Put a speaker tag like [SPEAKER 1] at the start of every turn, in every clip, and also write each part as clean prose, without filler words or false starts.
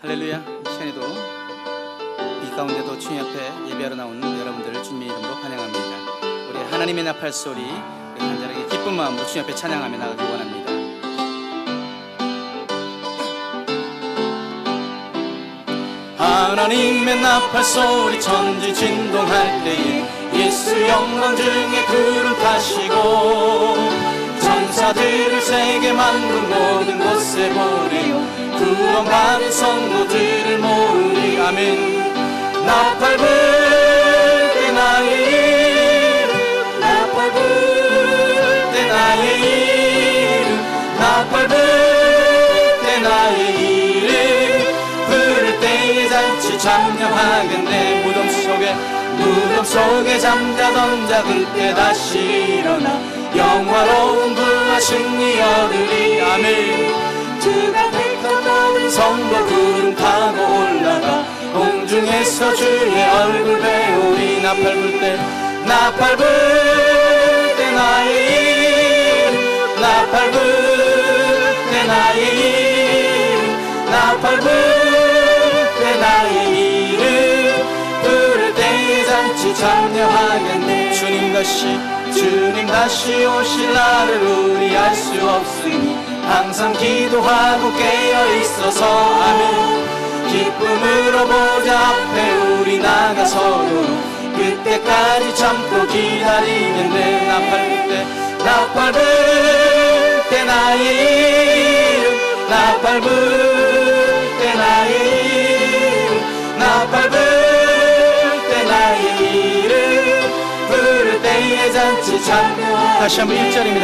[SPEAKER 1] 할렐루야. 이 시간에도 비 가운데도 주님 앞에 예배하러 나오는 여러분들을 주님의 이름으로 환영합니다. 우리 하나님의 나팔 소리 간절하게 기쁜 마음으로 주님 앞에 찬양하며 나가길 원합니다. 하나님의 나팔 소리 천지 진동할 때에 예수 영광 중에 구름 타시고 천사들을 세계 만국 모든 곳에 보내요 구원받은 성도들을 모으리. 아멘. 나팔 불 때 나의 이름 나팔 불 때 나의 이름 나팔 불 때 나의 이름 부를 때에 잔치 참여하겠네. 무덤 속에 잠자던 자 그때 다시 일어나 영화로운 부와 승리 얻으리. 아멘. 주가 택한 모든 성도 구름 타고 올라가 공중에서 주의 얼굴 배우리. 나팔 불 때 나의 이름 나팔 불 때 나의 이름 나팔 불 때 나의 이름 부를 때에 잔치 참여하겠네. 주님 다시 오실 날을 우리 알 수 없으니 항상 기도하고 깨어있어서. 아멘. 기쁨으로 보좌 앞에 우리 나가서도 그때까지 참고 기다리겠네. 나팔 불 때 나의 이름 나팔 불 때 나의 이름 나팔 불 때 나의 이름 부를 때에 잔치 참여. 다시 한번 1절입니다.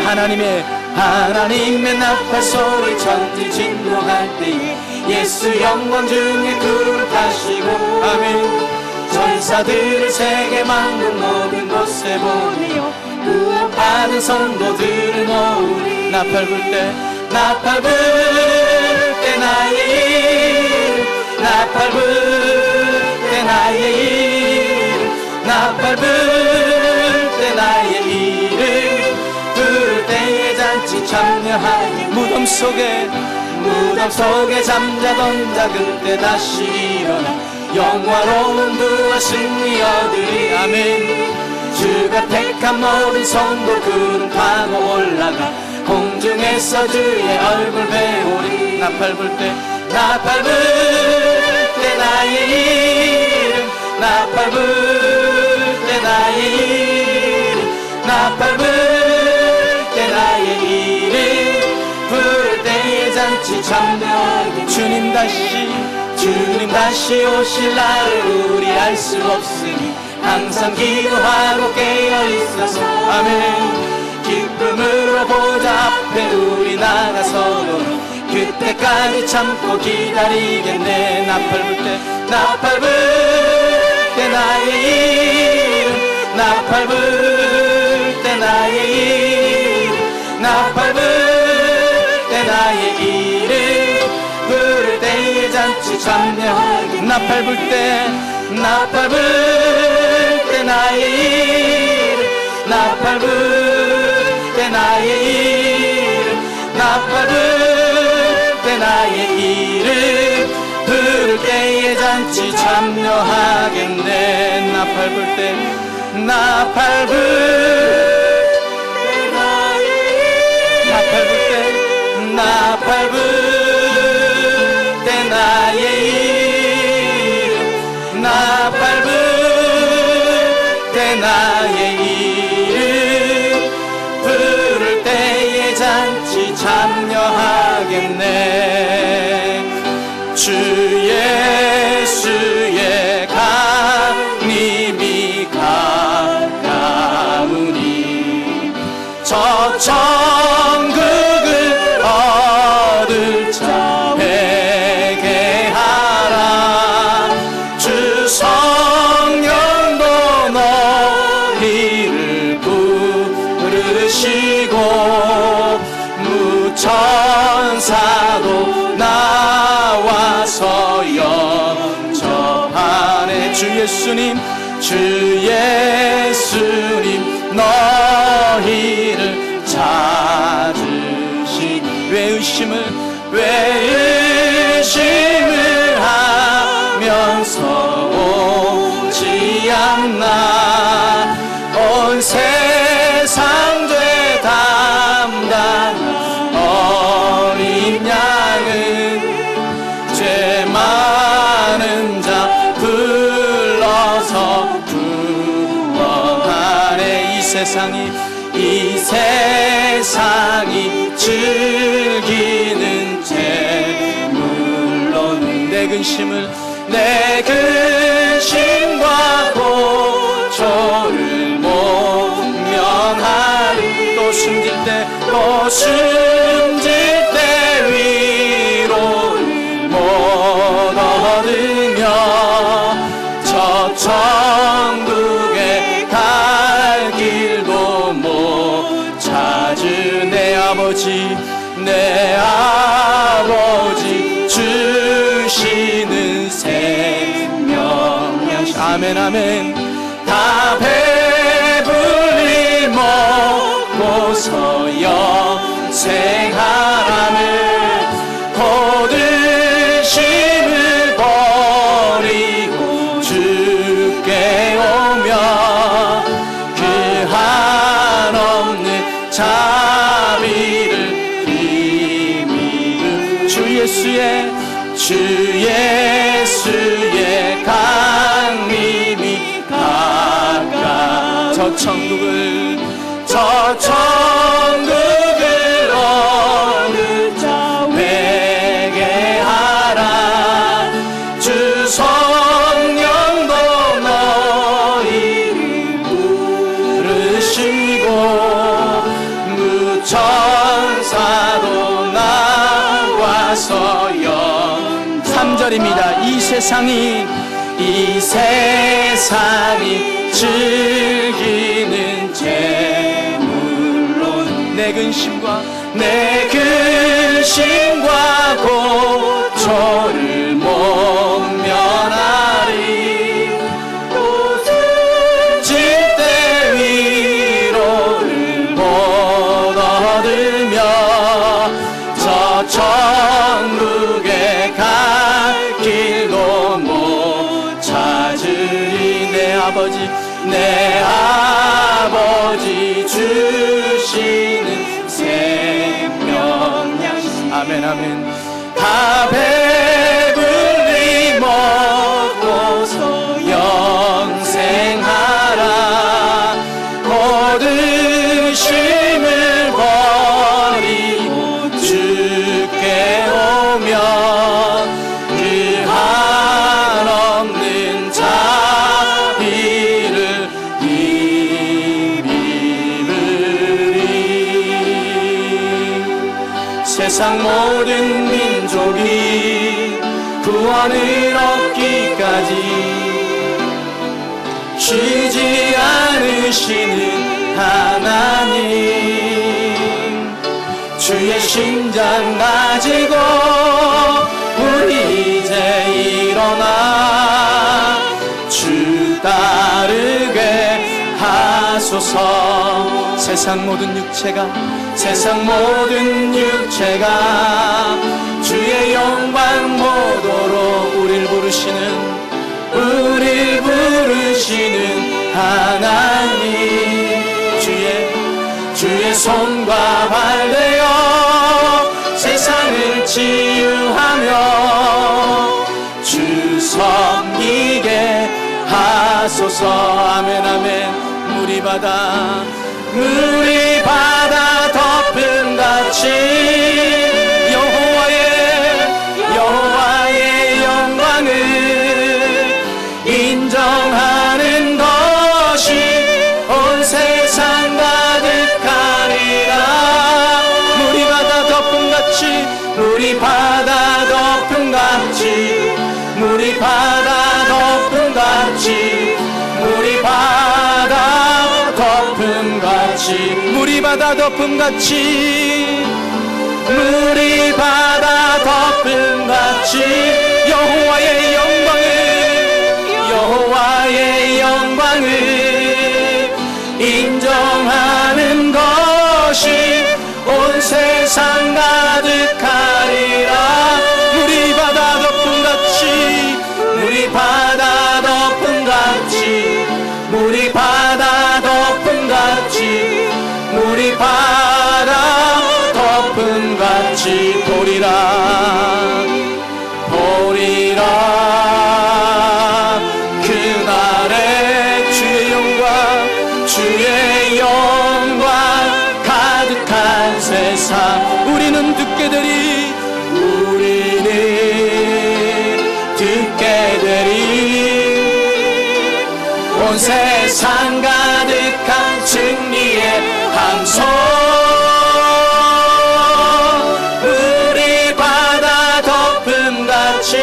[SPEAKER 1] 하나님의 나팔 소리 천지 진동할 때에 예수 영광 중에 구름 타시고. 아멘. 천사들을 세계 만국 모든 곳에 보내요 구원받은 성도들을 모으리. 나팔 불 때 나의 이름 나팔 불 때 나의 이름 나팔 불 때 나의 이름 부를 때에 잔치 참여하니 무덤 속에 잠자던 자 그때 다시 일어나 영화로운 부와 승리 얻으리. 아멘. 주가 택한 모든 성도 구름 타고 올라가 공중에서 주의 얼굴 배우리. 나팔 불 때 나의 이름 나팔 불 때 나의 이름 나팔 불 때 나의 이름 부를 때에 잔치 참여하게. 주님 다시 오실 날을 우리 알 수 없으니 항상 기도하고 깨어있어서. 아멘. 기쁨으로 보좌 앞에 우리 나가서도 그때까지 참고 기다리겠네. 나팔 불 때 나의 이름 나팔 불 때 나의 이름 나팔 불 때 나의 이름 부를 때에 잔치 참여하기. 나팔 불 때 나의 이름 나팔 불 때 나의 이름 나팔 불 때 나의 이름 부를 때에 잔치 참여하겠네. 나팔 불 때 나팔 불 때 나의 이름 나팔 불 때 나의 이름 나팔 불 때 나의 이름 부를 때에 잔치 참여하겠네. 주 예수의 강림이 가까우니 저 천국을 얻을 자 회개하라. 주 성령도 너희를 부르시고 무천사도 나와서 영접하네. 주 예수님 너희를 찾으시니 왜 의심을 이 세상이 즐기는 재물로는 내 근심과 고초를 모면하리. 또 숨질 때 위로를 못 얻으며 저 천국에 갈 길도 못 찾은 내 아버지 주시는 생명 양식. 아멘 아멘. 다 배불리 먹고서 영생하라는 거듭심을 버리고 주께 오며 그 한없는 자비를 힘입은 주 예수의 강림이 가까 저 천국을 어느 자 회개하라. 주 성령도 너희를 부르시고 무천사도 나와서 3절입니다. 이 세상이 즐기는 재물로 내 근심과 고초를 모면하리. 또 숨질 때 위로를 못 얻으며 저 천국에 갈 길도 못 찾으리. 내 아버지 주시는 생명 양식. 아멘 아멘. 다 배불리 먹고서 영생하라. 거듭심을 버리고 주께 오며 그 한없는 자비를 힘입으리. 세상 모든 민족이 구원을 얻기까지 쉬지 않으시는 하나님, 주의 심장 가지고 우리 이제 일어나 주 따르게 하소서. 세상 모든 육체가 주의 영광 보도록 우릴 부르시는 하나님, 주의 손과 발 되어 세상을 치유하며 주 섬기게 하소서. 아멘 아멘. 물이 바다 덮음같이 여호와의 영광을 인정하는 것이 온 세상 가득하리라. 물이 바다 덮음같이 여호와의 영광을 인정하는 것이 온 세상 가득하리라. 물이 바다 덮음같이 보리라. 그날에 주의 영광 온 세상 가득한 승리의 함성 우리 바다 덮음같이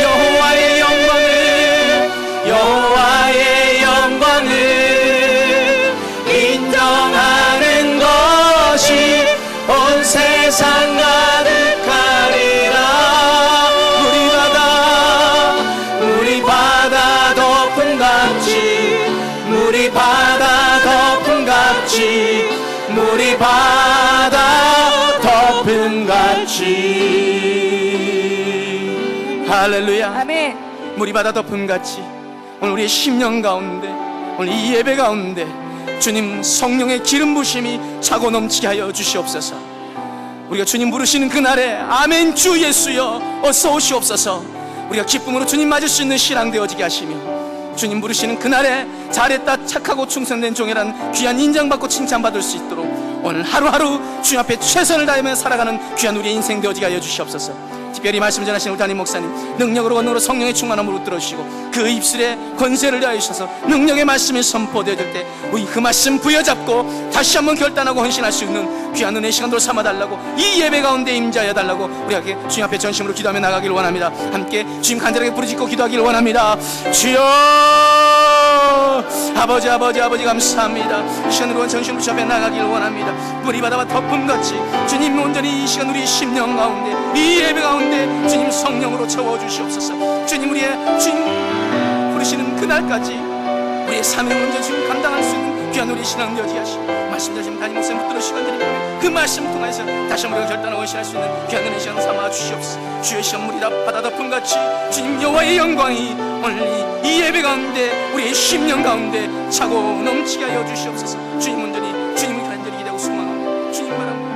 [SPEAKER 1] 여호와의 영광을 인정하는 것이 온 세상 가득하리라. 우리 바다 덮음같이 물이 바다 덮음같이 할렐루야.
[SPEAKER 2] 아멘.
[SPEAKER 3] 물이 바다 덮음같이 오늘 우리의 심령 가운데, 오늘 이 예배 가운데 주님 성령의 기름 부심이 차고 넘치게 하여 주시옵소서. 우리가 주님 부르시는 그날에 아멘 주 예수여 어서 오시옵소서. 우리가 기쁨으로 주님 맞을 수 있는 신앙 되어지게 하시며, 주님 부르시는 그날에 잘했다 착하고 충성된 종이란 귀한 인정받고 칭찬받을 수 있도록 오늘 하루하루 주님 앞에 최선을 다하며 살아가는 귀한 우리의 인생 되어지게 하여 주시옵소서. 특별히 말씀 전하시는 우리 담임 목사님 능력으로 권능으로 성령의 충만함으로 들어주시고 그 입술에 권세를 다하셔서 능력의 말씀이 선포되어질 때 우리 그 말씀 부여잡고 다시 한번 결단하고 헌신할 수 있는 귀한 은혜의 시간으로 삼아달라고, 이 예배 가운데 임자여 달라고 우리가 주님 앞에 전심으로 기도하며 나가기를 원합니다. 함께 주님 간절하게 부르짖고 기도하기를 원합니다. 주여 아버지 감사합니다. 이 시간으로 전심으로 주 앞에 나가기를 원합니다. 물이 바다와 덮음같이 주님 온전히 이 시간 우리 심령 가운데, 이 예배 가운데 주님 성령으로 채워주시옵소서. 주님 우리의 주님 부르시는 그날까지 우리의 삶의 문제 주님 감당할 수 있는 귀한 우리 신앙 되어지게 하시고, 말씀 되시면 담임 목사님 붙들어 시간 드리고 그 말씀 통해서 다시 한번 우리가 결단하고 헌신할 수 있는 귀한 은혜 시간 삼아 주시옵소서. 주의 시간 물이 바다 덮음같이 주님 여호와의 영광이 오늘 이 예배 가운데 우리의 심령 가운데 차고 넘치게 하여 주시옵소서. 주님 온전히 주님을 간절히 기대하고 소망합니다. 주님 바랍니다.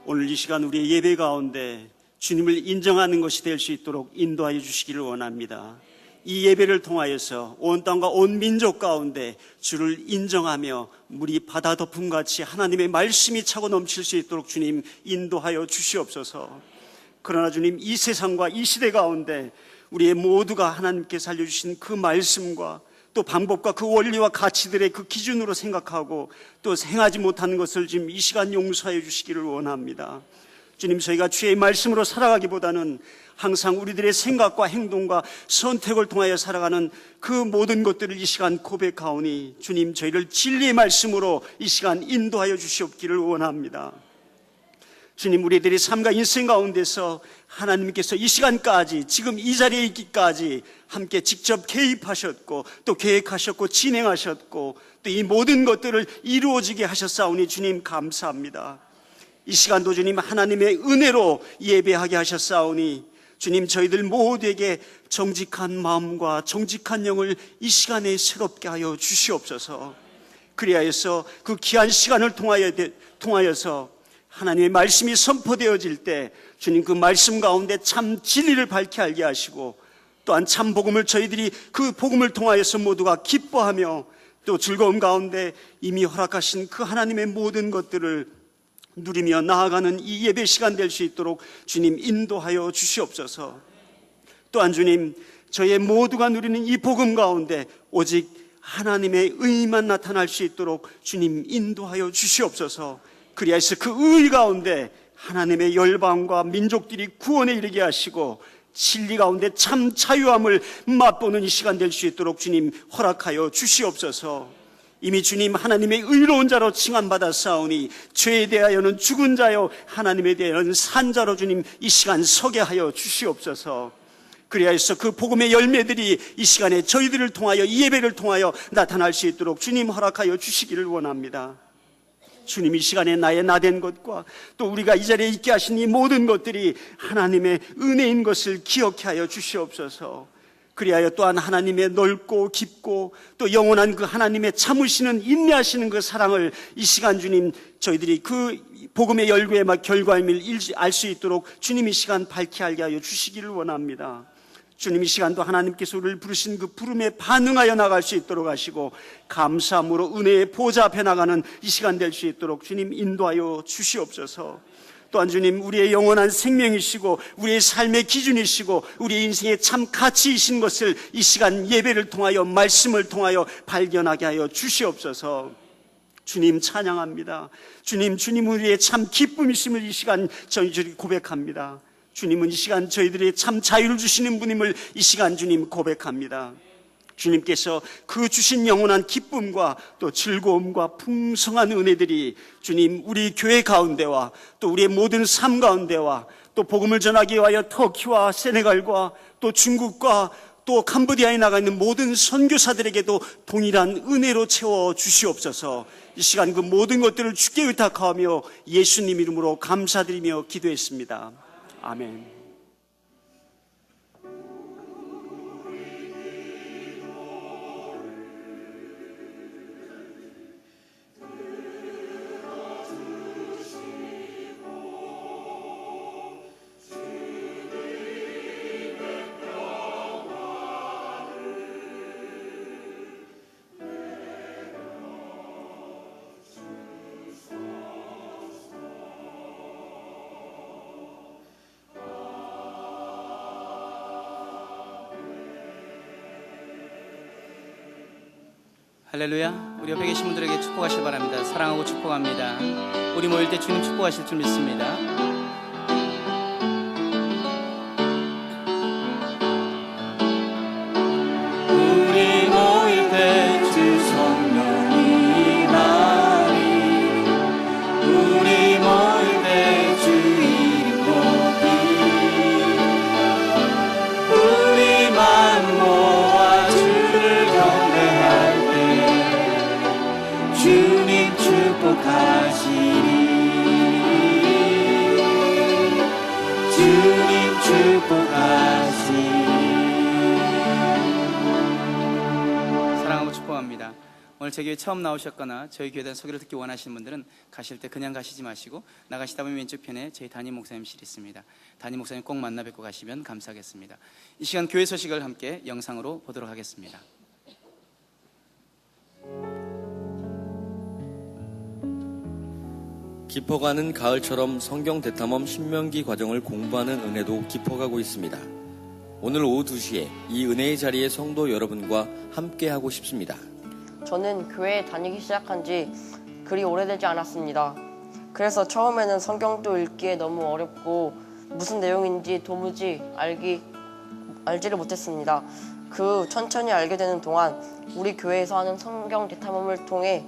[SPEAKER 4] 오늘 이 시간 우리의 예배 가운데 주님을 인정하는 것이 될 수 있도록 인도하여 주시기를 원합니다. 이 예배를 통하여서 온 땅과 온 민족 가운데 주를 인정하며 물이 바다 덮음같이 하나님의 말씀이 차고 넘칠 수 있도록 주님 인도하여 주시옵소서. 그러나 주님 이 세상과 이 시대 가운데 우리의 모두가 하나님께서 알려주신 그 말씀과 또 방법과 그 원리와 가치들의 그 기준으로 생각하고 또 행하지 못하는 것을 지금 이 시간 용서하여 주시기를 원합니다. 주님, 저희가 주의 말씀으로 살아가기보다는 항상 우리들의 생각과 행동과 선택을 통하여 살아가는 그 모든 것들을 이 시간 고백하오니 주님, 저희를 진리의 말씀으로 이 시간 인도하여 주시옵기를 원합니다. 주님, 우리들의 삶과 인생 가운데서 하나님께서 이 시간까지 지금 이 자리에 있기까지 함께 직접 개입하셨고 또 계획하셨고 진행하셨고 또 이 모든 것들을 이루어지게 하셨사오니 주님 감사합니다. 이 시간도 주님 하나님의 은혜로 예배하게 하셨사오니 주님, 저희들 모두에게 정직한 마음과 정직한 영을 이 시간에 새롭게 하여 주시옵소서. 그리하여서 그 귀한 시간을 통하여서 하나님의 말씀이 선포되어질 때 주님 그 말씀 가운데 참 진리를 밝게 알게 하시고 또한 참 복음을 저희들이 그 복음을 통하여서 모두가 기뻐하며 또 즐거움 가운데 이미 허락하신 그 하나님의 모든 것들을 누리며 나아가는 이 예배 시간 될 수 있도록 주님 인도하여 주시옵소서. 또한 주님, 저희 모두가 누리는 이 복음 가운데 오직 하나님의 의만 나타날 수 있도록 주님 인도하여 주시옵소서. 그리하여서 그 의 가운데 하나님의 열방과 민족들이 구원에 이르게 하시고 진리 가운데 참 자유함을 맛보는 이 시간 될 수 있도록 주님 허락하여 주시옵소서. 이미 주님 하나님의 의로운 자로 칭함받았사오니 죄에 대하여는 죽은 자요 하나님에 대하여는 산 자로 주님 이 시간 서게 하여 주시옵소서. 그리하여서 그 복음의 열매들이 이 시간에 저희들을 통하여 이 예배를 통하여 나타날 수 있도록 주님 허락하여 주시기를 원합니다. 주님, 이 시간에 나의 나된 것과 또 우리가 이 자리에 있게 하신 이 모든 것들이 하나님의 은혜인 것을 기억해 하여 주시옵소서. 그리하여 또한 하나님의 넓고 깊고 또 영원한 그 하나님의 참으시는 인내하시는 그 사랑을 이 시간 주님 저희들이 그 복음의 열구의 결과임을 알 수 있도록 주님 이 시간 밝히 알게 하여 주시기를 원합니다. 주님 이 시간도 하나님께서 우리를 부르신 그 부름에 반응하여 나갈 수 있도록 하시고 감사함으로 은혜의 보좌 앞에 나가는 이 시간 될 수 있도록 주님 인도하여 주시옵소서. 또한 주님, 우리의 영원한 생명이시고 우리의 삶의 기준이시고 우리의 인생의 참 가치이신 것을 이 시간 예배를 통하여 말씀을 통하여 발견하게 하여 주시옵소서. 주님 찬양합니다. 주님 우리의 참 기쁨이심을 이 시간 저희들이 고백합니다. 주님은 이 시간 저희들의 참 자유를 주시는 분임을 이 시간 주님 고백합니다. 주님께서 그 주신 영원한 기쁨과 또 즐거움과 풍성한 은혜들이 주님 우리 교회 가운데와 또 우리의 모든 삶 가운데와 또 복음을 전하기 위하여 터키와 세네갈과 또 중국과 또 캄보디아에 나가 있는 모든 선교사들에게도 동일한 은혜로 채워 주시옵소서. 이 시간 그 모든 것들을 주께 의탁하며 예수님 이름으로 감사드리며 기도했습니다. 아멘.
[SPEAKER 3] 할렐루야. 우리 옆에 계신 분들에게 축복하시기 바랍니다. 사랑하고 축복합니다. 우리 모일 때 주님 축복하실 줄 믿습니다.
[SPEAKER 1] 우리 모일 때 주 성령이 임하리. 우리 모일 때 주 이름 높이 우리 마음 모아 주를 경배할 때 주님 축복하시리. 주님 축복하시리.
[SPEAKER 3] 사랑하고 축복합니다. 오늘 제 교회 처음 나오셨거나 저희 교회에 대한 소개를 듣기 원하시는 분들은 가실 때 그냥 가시지 마시고 나가시다 보면 왼쪽 편에 저희 담임 목사님실이 있습니다. 담임 목사님 꼭 만나 뵙고 가시면 감사하겠습니다. 이 시간 교회 소식을 함께 영상으로 보도록 하겠습니다.
[SPEAKER 2] 깊어가는 가을처럼 성경 대탐험 신명기 과정을 공부하는 은혜도 깊어가고 있습니다. 오늘 오후 2시에 이 은혜의 자리에 성도 여러분과 함께 하고 싶습니다.
[SPEAKER 5] 저는 교회에 다니기 시작한 지 그리 오래되지 않았습니다. 그래서 처음에는 성경도 읽기에 너무 어렵고 무슨 내용인지 도무지 알지를 못했습니다. 그 천천히 알게 되는 동안 우리 교회에서 하는 성경 대탐험을 통해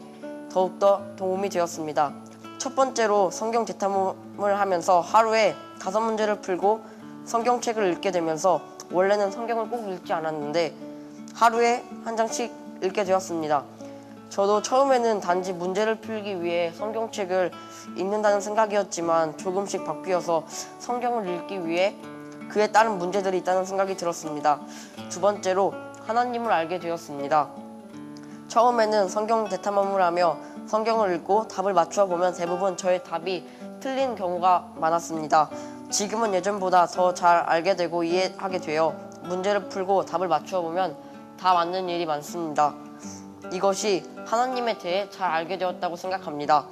[SPEAKER 5] 더욱더 도움이 되었습니다. 첫 번째로 성경 대탐험을 하면서 하루에 5문제를 풀고 성경책을 읽게 되면서 원래는 성경을 꼭 읽지 않았는데 하루에 한 장씩 읽게 되었습니다. 저도 처음에는 단지 문제를 풀기 위해 성경책을 읽는다는 생각이었지만 조금씩 바뀌어서 성경을 읽기 위해 그에 따른 문제들이 있다는 생각이 들었습니다. 두 번째로 하나님을 알게 되었습니다. 처음에는 성경 대탐험을 하며 성경을 읽고 답을 맞추어 보면 대부분 저의 답이 틀린 경우가 많았습니다. 지금은 예전보다 더 잘 알게 되고 이해하게 되어 문제를 풀고 답을 맞추어 보면 다 맞는 일이 많습니다. 이것이 하나님에 대해 잘 알게 되었다고 생각합니다.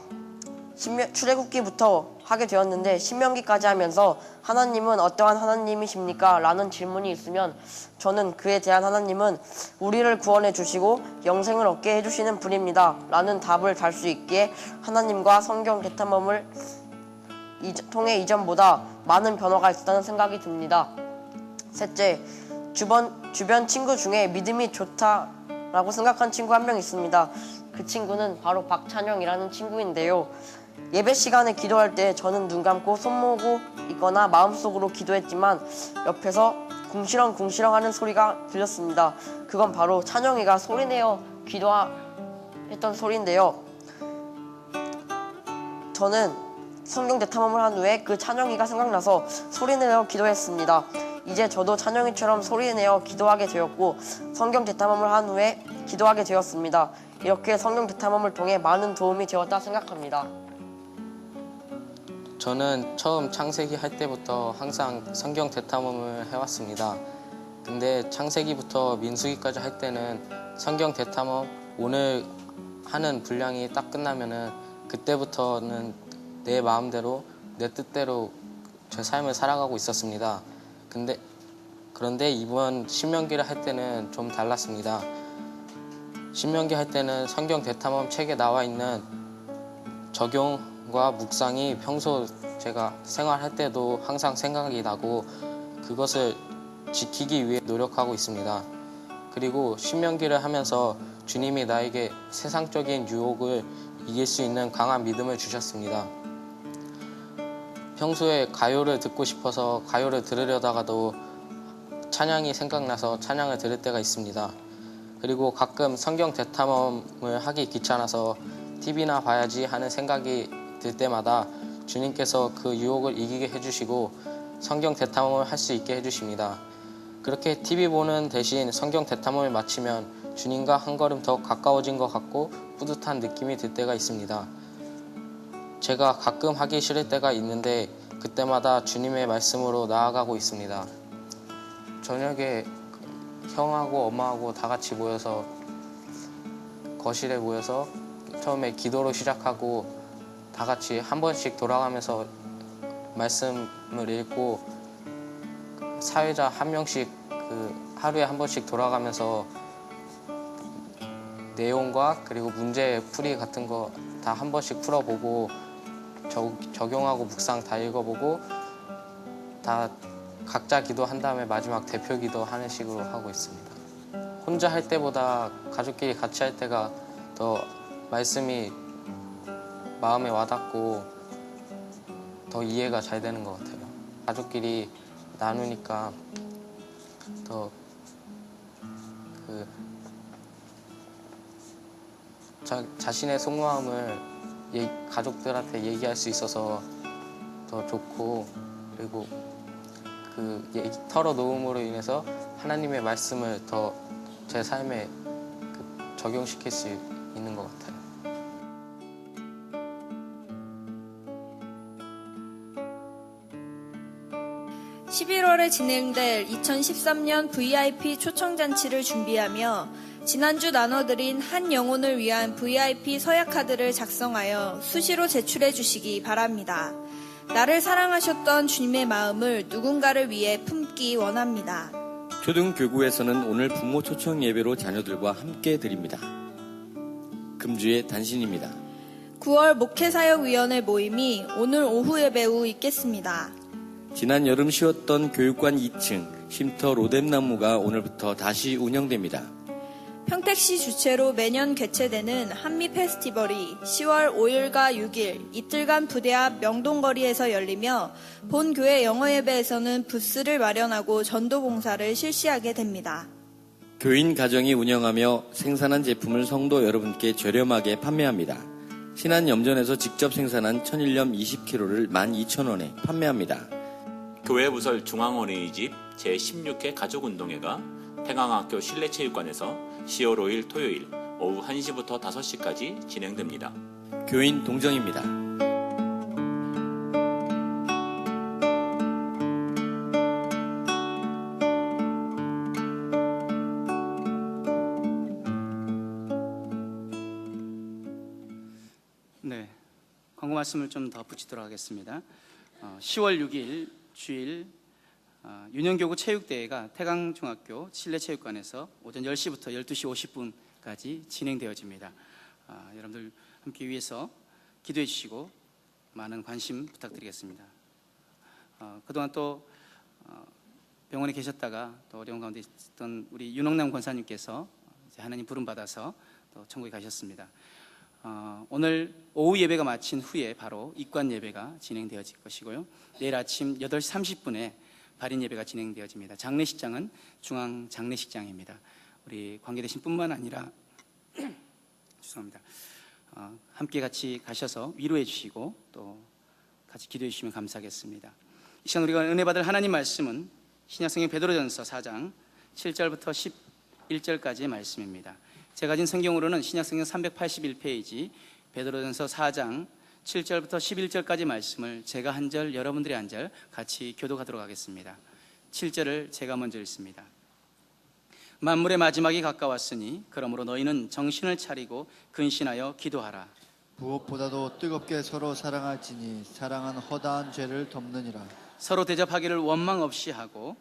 [SPEAKER 5] 출애굽기부터 하게 되었는데 신명기까지 하면서 하나님은 어떠한 하나님이십니까? 라는 질문이 있으면 저는 그에 대한 하나님은 우리를 구원해 주시고 영생을 얻게 해주시는 분입니다 라는 답을 달 수 있기에 하나님과 성경 대탐험을 통해 이전보다 많은 변화가 있었다는 생각이 듭니다. 셋째, 주변 친구 중에 믿음이 좋다라고 생각한 친구 한 명 있습니다. 그 친구는 바로 박찬영이라는 친구인데요. 예배 시간에 기도할 때 저는 눈 감고 손 모으고 있거나 마음속으로 기도했지만 옆에서 궁시렁궁시렁 하는 소리가 들렸습니다. 그건 바로 찬영이가 소리내어 기도했던 소리인데요. 저는 성경 대탐험을 한 후에 그 찬영이가 생각나서 소리내어 기도했습니다. 이제 저도 찬영이처럼 소리내어 기도하게 되었고 성경 대탐험을 한 후에 기도하게 되었습니다. 이렇게 성경 대탐험을 통해 많은 도움이 되었다 생각합니다.
[SPEAKER 6] 저는 처음 창세기 할 때부터 항상 성경 대탐험을 해왔습니다. 근데 창세기부터 민수기까지 할 때는 성경 대탐험 오늘 하는 분량이 딱 끝나면은 그때부터는 내 마음대로 내 뜻대로 제 삶을 살아가고 있었습니다. 그런데 이번 신명기를 할 때는 좀 달랐습니다. 신명기 할 때는 성경 대탐험 책에 나와 있는 적용과 묵상이 평소 제가 생활할 때도 항상 생각이 나고 그것을 지키기 위해 노력하고 있습니다. 그리고 신명기를 하면서 주님이 나에게 세상적인 유혹을 이길 수 있는 강한 믿음을 주셨습니다. 평소에 가요를 듣고 싶어서 가요를 들으려다가도 찬양이 생각나서 찬양을 들을 때가 있습니다. 그리고 가끔 성경 대탐험을 하기 귀찮아서 TV나 봐야지 하는 생각이 들 때마다 주님께서 그 유혹을 이기게 해주시고 성경 대탐험을 할 수 있게 해주십니다. 그렇게 TV 보는 대신 성경 대탐험을 마치면 주님과 한 걸음 더 가까워진 것 같고 뿌듯한 느낌이 들 때가 있습니다. 제가 가끔 하기 싫을 때가 있는데 그때마다 주님의 말씀으로 나아가고 있습니다. 저녁에 형하고 엄마하고 다 같이 모여서 거실에 모여서 처음에 기도로 시작하고 다 같이 한 번씩 돌아가면서 말씀을 읽고 사회자 한 명씩 하루에 한 번씩 돌아가면서 내용과 그리고 문제 풀이 같은 거 다 한 번씩 풀어보고 적용하고 묵상 다 읽어보고 다 각자 기도한 다음에 마지막 대표 기도 하는 식으로 하고 있습니다. 혼자 할 때보다 가족끼리 같이 할 때가 더 말씀이 마음에 와닿고 더 이해가 잘 되는 것 같아요. 가족끼리 나누니까 더 자신의 속마음을 가족들한테 얘기할 수 있어서 더 좋고 그리고 털어놓음으로 인해서 하나님의 말씀을 더 제 삶에 적용시킬 수 있는 것 같아요.
[SPEAKER 7] 11월에 진행될 2013년 VIP 초청잔치를 준비하며 지난주 나눠드린 한 영혼을 위한 VIP 서약카드를 작성하여 수시로 제출해 주시기 바랍니다. 나를 사랑하셨던 주님의 마음을 누군가를 위해 품기 원합니다.
[SPEAKER 2] 초등교구에서는 오늘 부모 초청 예배로 자녀들과 함께 드립니다. 금주의 단신입니다.
[SPEAKER 7] 9월 목회사역위원회 모임이 오늘 오후 예배 후 있겠습니다.
[SPEAKER 2] 지난 여름 쉬었던 교육관 2층 쉼터 로뎀나무가 오늘부터 다시 운영됩니다.
[SPEAKER 7] 평택시 주최로 매년 개최되는 한미 페스티벌이 10월 5일과 6일 이틀간 부대 앞 명동거리에서 열리며 본 교회 영어예배에서는 부스를 마련하고 전도 봉사를 실시하게 됩니다.
[SPEAKER 2] 교인 가정이 운영하며 생산한 제품을 성도 여러분께 저렴하게 판매합니다. 신안염전에서 직접 생산한 천일염 20kg를 12,000원에 판매합니다.
[SPEAKER 8] 교회 부설 중앙어린이집 제16회 가족운동회가 태강학교 실내체육관에서 10월 5일 토요일 오후 1시부터 5시까지 진행됩니다.
[SPEAKER 2] 교인 동정입니다.
[SPEAKER 3] 네, 광고 말씀을 좀 더 붙이도록 하겠습니다. 10월 6일 주일 윤영교구 체육대회가 태강중학교 실내체육관에서 오전 10시부터 12시 50분까지 진행되어집니다. 여러분들 함께 위해서 기도해 주시고 많은 관심 부탁드리겠습니다. 그동안 또 병원에 계셨다가 또 어려운 가운데 있던 우리 윤홍남 권사님께서 이제 하나님 부름받아서 또 천국에 가셨습니다. 오늘 오후 예배가 마친 후에 바로 입관 예배가 진행되어질 것이고요. 내일 아침 8시 30분에 발인 예배가 진행되어집니다. 장례식장은 중앙 장례식장입니다. 우리 관계되신 뿐만 아니라 죄송합니다. 함께 같이 가셔서 위로해 주시고 또 같이 기도해 주시면 감사하겠습니다. 이 시간 우리가 은혜 받을 하나님 말씀은 신약성경 베드로전서 4장 7절부터 11절까지의 말씀입니다. 제가 가진 성경으로는 신약성경 381페이지 베드로전서 4장 7절부터 11절까지 말씀을 제가 한 절, 여러분들이 한 절 같이 교독하도록 하겠습니다. 7절을 제가 먼저 읽습니다. 만물의 마지막이 가까웠으니 그러므로 너희는 정신을 차리고 근신하여 기도하라.
[SPEAKER 9] 무엇보다도 뜨겁게 서로 사랑할지니 사랑은 허다한 죄를 덮느니라.
[SPEAKER 3] 서로 대접하기를 원망 없이 하고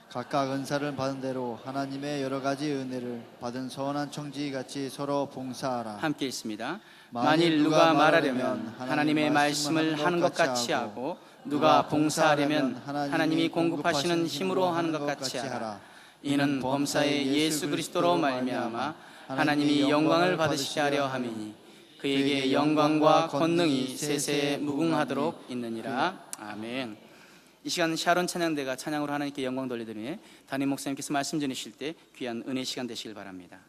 [SPEAKER 9] 각각 은사를 받은 대로 하나님의 여러 가지 은혜를 받은 선한 청지기같이 서로 봉사하라.
[SPEAKER 3] 함께 있습니다. 만일 누가 말하려면 하나님의 말씀을 하는 것 같이 하고 누가 봉사하려면 하나님이 공급하시는 힘으로 하는 것 같이 하라. 이는 범사의 예수 그리스도로 말미암아 하나님이 영광을 받으시게 하려 함이니 그에게 영광과 권능이 세세에 무궁하도록 있느니라. 아멘. 이 시간 샤론 찬양대가 찬양으로 하나님께 영광 돌려드리며 담임 목사님께서 말씀 전하실 때 귀한 은혜 시간 되시길 바랍니다.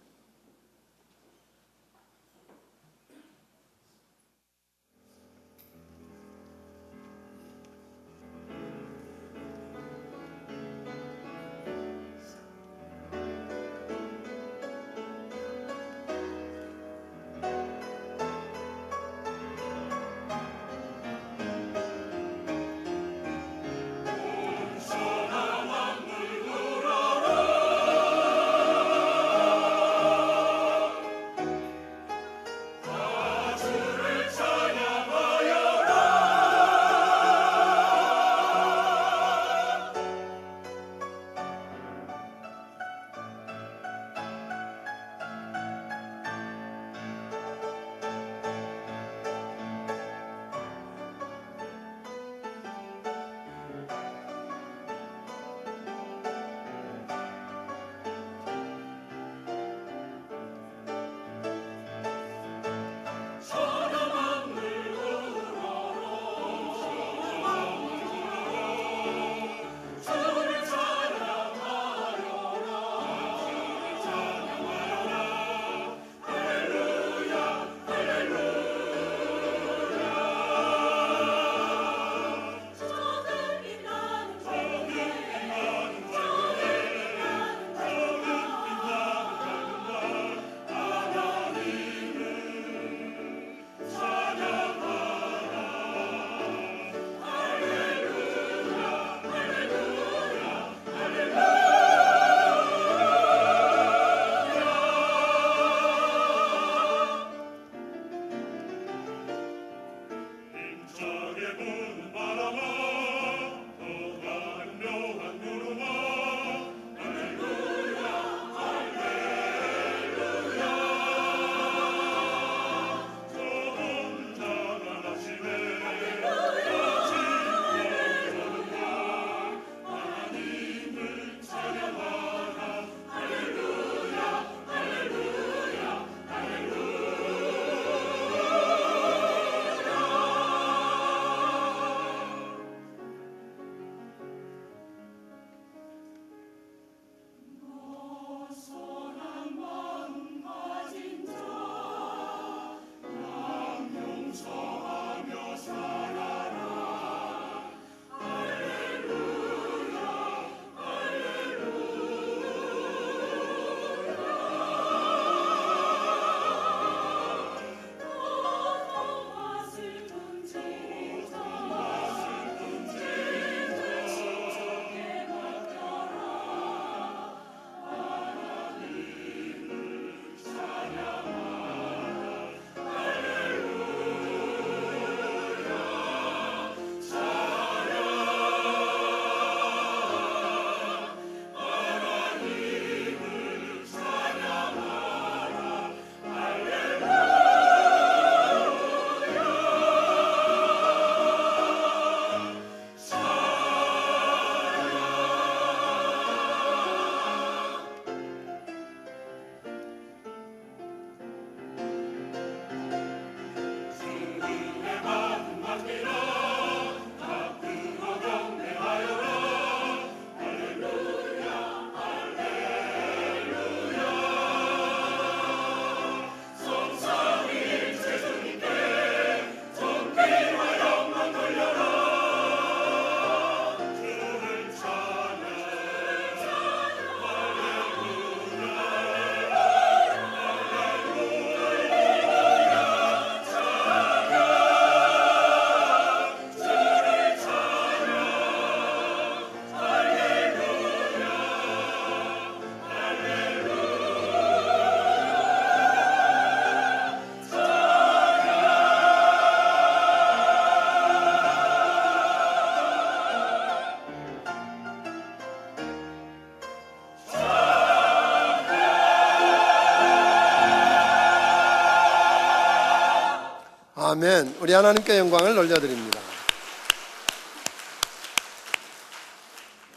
[SPEAKER 10] 아멘. 우리 하나님께 영광을 돌려드립니다.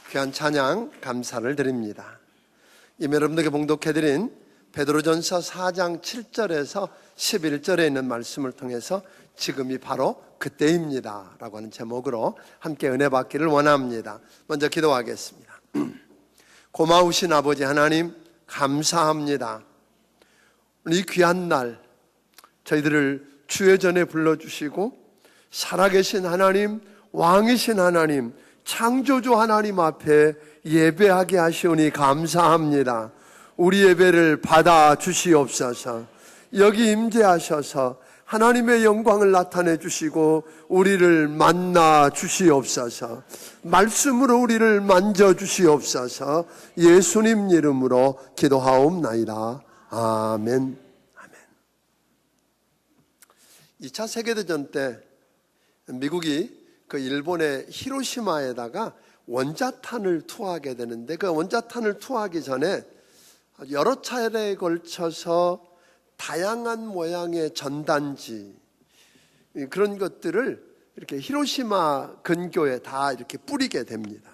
[SPEAKER 10] 귀한 찬양 감사를 드립니다. 여러분들에게 봉독해드린 베드로전서 4장 7절에서 11절에 있는 말씀을 통해서 지금이 바로 그때입니다 라고 하는 제목으로 함께 은혜 받기를 원합니다. 먼저 기도하겠습니다. 고마우신 아버지 하나님 감사합니다. 이 귀한 날 저희들을 주의 전에 불러주시고 살아계신 하나님, 왕이신 하나님, 창조주 하나님 앞에 예배하게 하시오니 감사합니다. 우리 예배를 받아 주시옵소서. 여기 임재하셔서 하나님의 영광을 나타내 주시고 우리를 만나 주시옵소서. 말씀으로 우리를 만져 주시옵소서. 예수님 이름으로 기도하옵나이다. 아멘. 2차 세계대전 때 미국이 그 일본의 히로시마에다가 원자탄을 투하하게 되는데, 그 원자탄을 투하하기 전에 여러 차례에 걸쳐서 다양한 모양의 전단지, 그런 것들을 이렇게 히로시마 근교에 다 이렇게 뿌리게 됩니다.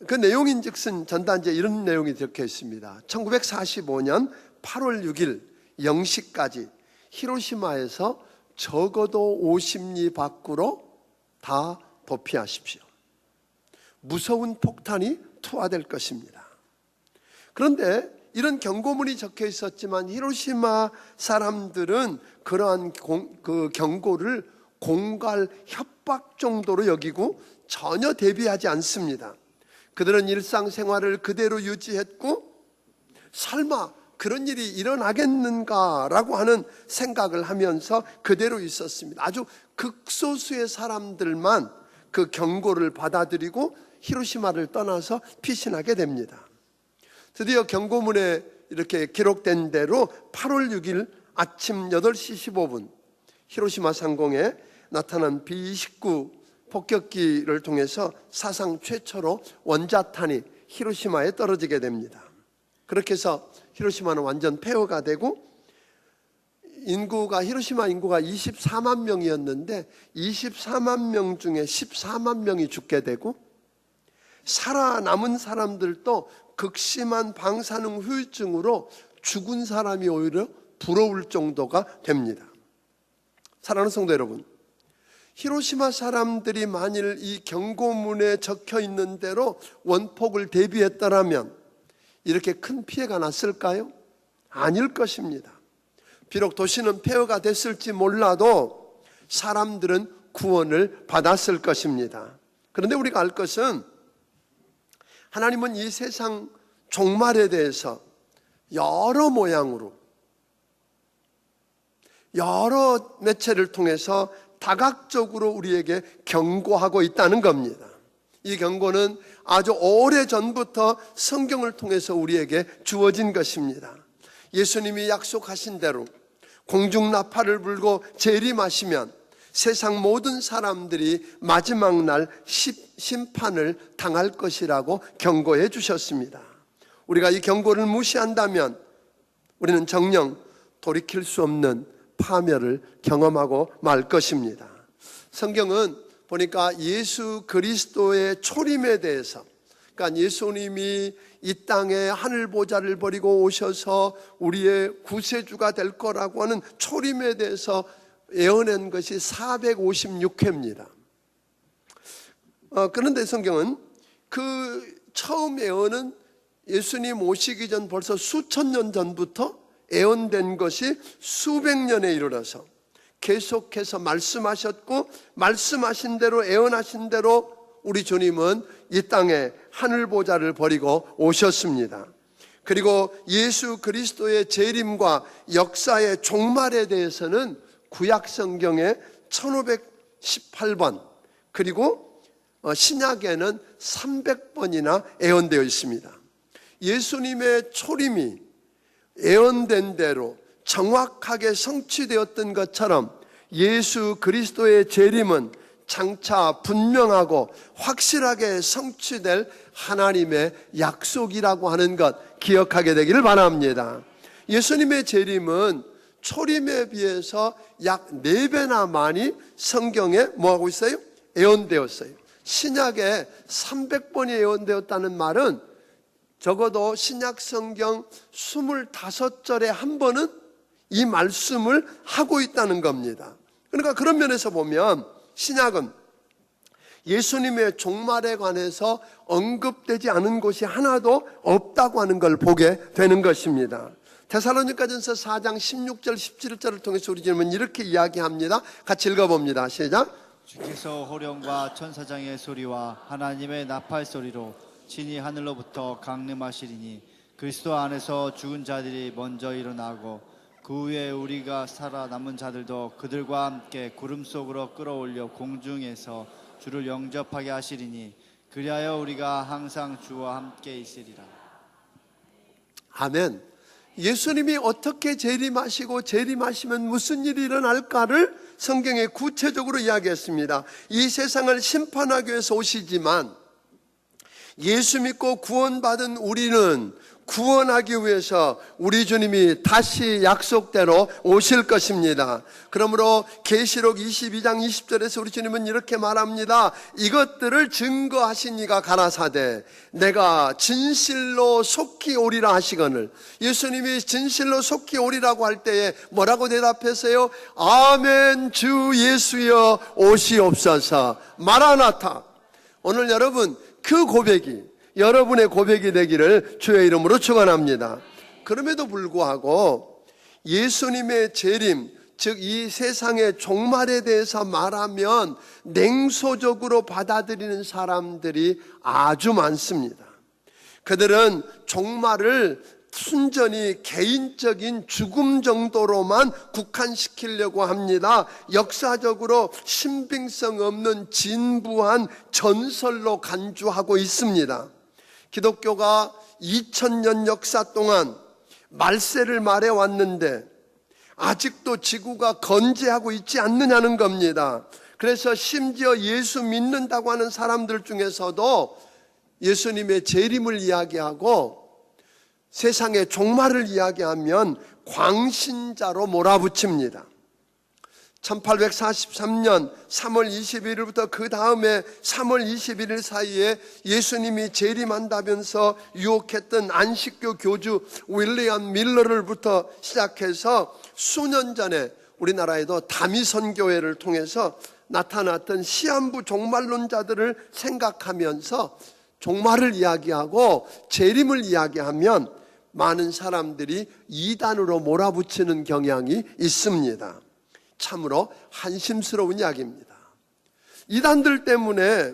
[SPEAKER 10] 그 내용인즉슨 전단지에 이런 내용이 적혀 있습니다. 1945년 8월 6일 0시까지 히로시마에서 적어도 50리 밖으로 다 도피하십시오. 무서운 폭탄이 투하될 것입니다. 그런데 이런 경고문이 적혀 있었지만 히로시마 사람들은 그러한 그 경고를 공갈 협박 정도로 여기고 전혀 대비하지 않습니다. 그들은 일상생활을 그대로 유지했고 설마 그런 일이 일어나겠는가라고 하는 생각을 하면서 그대로 있었습니다. 아주 극소수의 사람들만 그 경고를 받아들이고 히로시마를 떠나서 피신하게 됩니다. 드디어 경고문에 이렇게 기록된 대로 8월 6일 아침 8시 15분 히로시마 상공에 나타난 B-29 폭격기를 통해서 사상 최초로 원자탄이 히로시마에 떨어지게 됩니다. 그렇게 해서 히로시마는 완전 폐허가 되고 히로시마 인구가 24만 명이었는데 24만 명 중에 14만 명이 죽게 되고 살아남은 사람들도 극심한 방사능 후유증으로 죽은 사람이 오히려 부러울 정도가 됩니다. 사랑하는 성도 여러분, 히로시마 사람들이 만일 이 경고문에 적혀 있는 대로 원폭을 대비했더라면 이렇게 큰 피해가 났을까요? 아닐 것입니다. 비록 도시는 폐허가 됐을지 몰라도 사람들은 구원을 받았을 것입니다. 그런데 우리가 알 것은 하나님은 이 세상 종말에 대해서 여러 모양으로 여러 매체를 통해서 다각적으로 우리에게 경고하고 있다는 겁니다. 이 경고는 아주 오래전부터 성경을 통해서 우리에게 주어진 것입니다. 예수님이 약속하신 대로 공중나팔을 불고 재림하시면 세상 모든 사람들이 마지막 날 심판을 당할 것이라고 경고해 주셨습니다. 우리가 이 경고를 무시한다면 우리는 정녕 돌이킬 수 없는 파멸을 경험하고 말 것입니다. 성경은 보니까 예수 그리스도의 초림에 대해서, 그러니까 예수님이 이 땅에 하늘 보좌를 버리고 오셔서 우리의 구세주가 될 거라고 하는 초림에 대해서 예언한 것이 456회입니다. 그런데 성경은 그 처음 예언은 예수님 오시기 전 벌써 수천 년 전부터 예언된 것이 수백 년에 이르러서 계속해서 말씀하셨고 말씀하신 대로 예언하신 대로 우리 주님은 이 땅에 하늘 보좌를 버리고 오셨습니다. 그리고 예수 그리스도의 재림과 역사의 종말에 대해서는 구약 성경에 1518번 그리고 신약에는 300번이나 예언되어 있습니다. 예수님의 초림이 예언된 대로 정확하게 성취되었던 것처럼 예수 그리스도의 재림은 장차 분명하고 확실하게 성취될 하나님의 약속이라고 하는 것 기억하게 되기를 바랍니다. 예수님의 재림은 초림에 비해서 약 4배나 많이 성경에 뭐하고 있어요? 예언되었어요. 신약에 300번이 예언되었다는 말은 적어도 신약 성경 25절에 한 번은 이 말씀을 하고 있다는 겁니다. 그러니까 그런 면에서 보면 신약은 예수님의 종말에 관해서 언급되지 않은 곳이 하나도 없다고 하는 걸 보게 되는 것입니다. 데살로니가전서 4장 16절 17절을 통해서 우리 주님은 이렇게 이야기합니다. 같이 읽어봅니다. 시작.
[SPEAKER 9] 주께서 호령과 천사장의 소리와 하나님의 나팔 소리로 친히 하늘로부터 강림하시리니 그리스도 안에서 죽은 자들이 먼저 일어나고 그 후에 우리가 살아남은 자들도 그들과 함께 구름 속으로 끌어올려 공중에서 주를 영접하게 하시리니 그리하여 우리가 항상 주와 함께 있으리라.
[SPEAKER 10] 아멘. 예수님이 어떻게 재림하시고 재림하시면 무슨 일이 일어날까를 성경에 구체적으로 이야기했습니다. 이 세상을 심판하기 위해서 오시지만 예수 믿고 구원받은 우리는 구원하기 위해서 우리 주님이 다시 약속대로 오실 것입니다. 그러므로 계시록 22장 20절에서 우리 주님은 이렇게 말합니다. 이것들을 증거하시니가 가라사대 내가 진실로 속히 오리라 하시거늘. 예수님이 진실로 속히 오리라고 할 때에 뭐라고 대답했어요? 아멘 주 예수여 오시옵소서. 마라나타. 오늘 여러분 그 고백이 여러분의 고백이 되기를 주의 이름으로 축원합니다. 그럼에도 불구하고 예수님의 재림, 즉 이 세상의 종말에 대해서 말하면 냉소적으로 받아들이는 사람들이 아주 많습니다. 그들은 종말을 순전히 개인적인 죽음 정도로만 국한시키려고 합니다. 역사적으로 신빙성 없는 진부한 전설로 간주하고 있습니다. 기독교가 2000년 역사 동안 말세를 말해왔는데 아직도 지구가 건재하고 있지 않느냐는 겁니다. 그래서 심지어 예수 믿는다고 하는 사람들 중에서도 예수님의 재림을 이야기하고 세상의 종말을 이야기하면 광신자로 몰아붙입니다. 1843년 3월 21일부터 그 다음에 3월 21일 사이에 예수님이 재림한다면서 유혹했던 안식교 교주 윌리엄 밀러를부터 시작해서 수년 전에 우리나라에도 다미선교회를 통해서 나타났던 시한부 종말론자들을 생각하면서 종말을 이야기하고 재림을 이야기하면 많은 사람들이 이단으로 몰아붙이는 경향이 있습니다. 참으로 한심스러운 이야기입니다. 이단들 때문에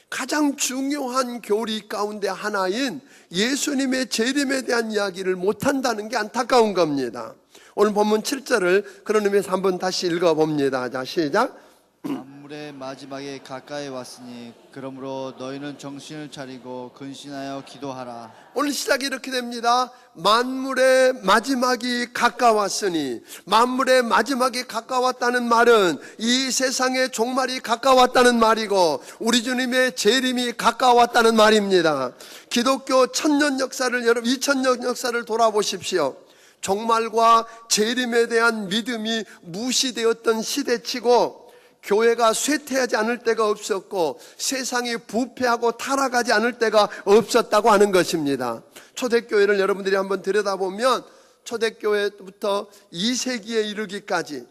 [SPEAKER 10] 가장 중요한 교리 가운데 하나인 예수님의 재림에 대한 이야기를 못한다는 게 안타까운 겁니다. 오늘 본문 7절을 그런 의미에서 한번 다시 읽어봅니다. 자, 시작.
[SPEAKER 9] 만물의 마지막에 가까이 왔으니 그러므로 너희는 정신을 차리고 근신하여 기도하라.
[SPEAKER 10] 오늘 시작이 이렇게 됩니다. 만물의 마지막이 가까웠으니, 만물의 마지막이 가까웠다는 말은 이 세상의 종말이 가까웠다는 말이고 우리 주님의 재림이 가까웠다는 말입니다. 기독교 1000년 역사를, 여러분 2000년 역사를 돌아보십시오. 종말과 재림에 대한 믿음이 무시되었던 시대치고 교회가 쇠퇴하지 않을 때가 없었고 세상이 부패하고 타락하지 않을 때가 없었다고 하는 것입니다. 초대교회를 여러분들이 한번 들여다보면 초대교회부터 2세기에 이르기까지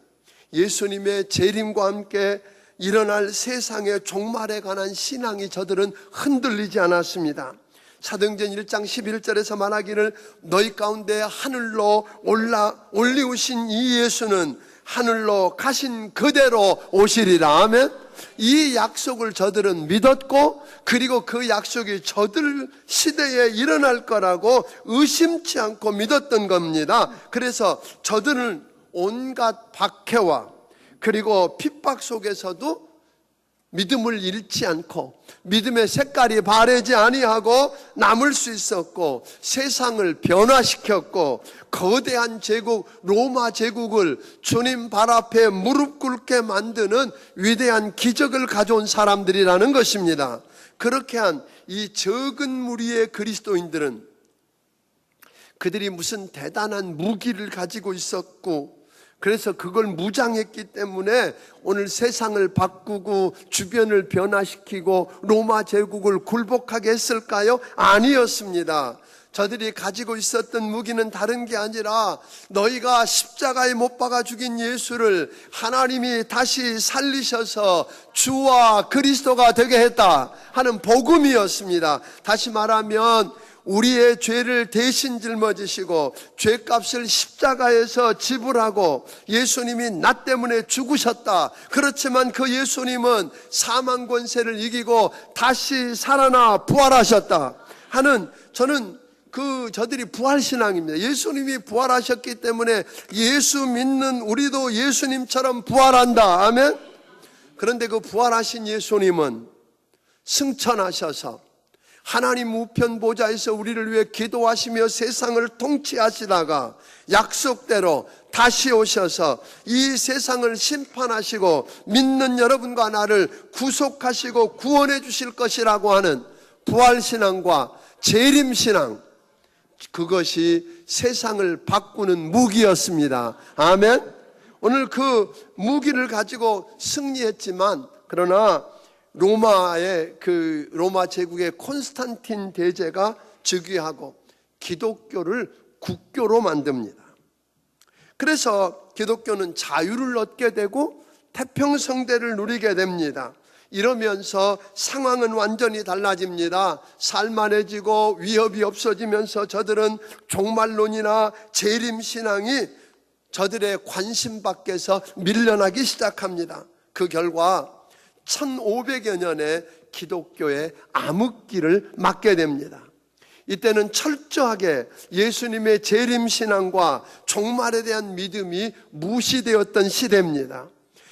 [SPEAKER 10] 예수님의 재림과 함께 일어날 세상의 종말에 관한 신앙이 저들은 흔들리지 않았습니다. 사도행전 1장 11절에서 말하기를 너희 가운데 하늘로 올리우신 이 예수는 하늘로 가신 그대로 오시리라. 아멘. 이 약속을 저들은 믿었고 그리고 그 약속이 저들 시대에 일어날 거라고 의심치 않고 믿었던 겁니다. 그래서 저들은 온갖 박해와 그리고 핍박 속에서도 믿음을 잃지 않고 믿음의 색깔이 바래지 아니하고 남을 수 있었고 세상을 변화시켰고 거대한 제국 로마 제국을 주님 발 앞에 무릎 꿇게 만드는 위대한 기적을 가져온 사람들이라는 것입니다. 그렇게 한 이 적은 무리의 그리스도인들은 그들이 무슨 대단한 무기를 가지고 있었고 그래서 그걸 무장했기 때문에 오늘 세상을 바꾸고 주변을 변화시키고 로마 제국을 굴복하게 했을까요? 아니었습니다. 저들이 가지고 있었던 무기는 다른 게 아니라 너희가 십자가에 못 박아 죽인 예수를 하나님이 다시 살리셔서 주와 그리스도가 되게 했다 하는 복음이었습니다. 다시 말하면 우리의 죄를 대신 짊어지시고 죄값을 십자가에서 지불하고 예수님이 나 때문에 죽으셨다. 그렇지만 그 예수님은 사망 권세를 이기고 다시 살아나 부활하셨다 하는, 저는 저들이 부활신앙입니다. 예수님이 부활하셨기 때문에 예수 믿는 우리도 예수님처럼 부활한다. 아멘. 그런데 그 부활하신 예수님은 승천하셔서 하나님 우편 보좌에서 우리를 위해 기도하시며 세상을 통치하시다가 약속대로 다시 오셔서 이 세상을 심판하시고 믿는 여러분과 나를 구속하시고 구원해 주실 것이라고 하는 부활신앙과 재림신앙, 그것이 세상을 바꾸는 무기였습니다. 아멘. 오늘 그 무기를 가지고 승리했지만, 그러나 로마 제국의 콘스탄틴 대제가 즉위하고 기독교를 국교로 만듭니다. 그래서 기독교는 자유를 얻게 되고 태평성대를 누리게 됩니다. 이러면서 상황은 완전히 달라집니다. 살만해지고 위협이 없어지면서 저들은 종말론이나 재림신앙이 저들의 관심 밖에서 밀려나기 시작합니다. 그 결과 1500여 년에 기독교의 암흑기를 맞게 됩니다. 이때는 철저하게 예수님의 재림신앙과 종말에 대한 믿음이 무시되었던 시대입니다.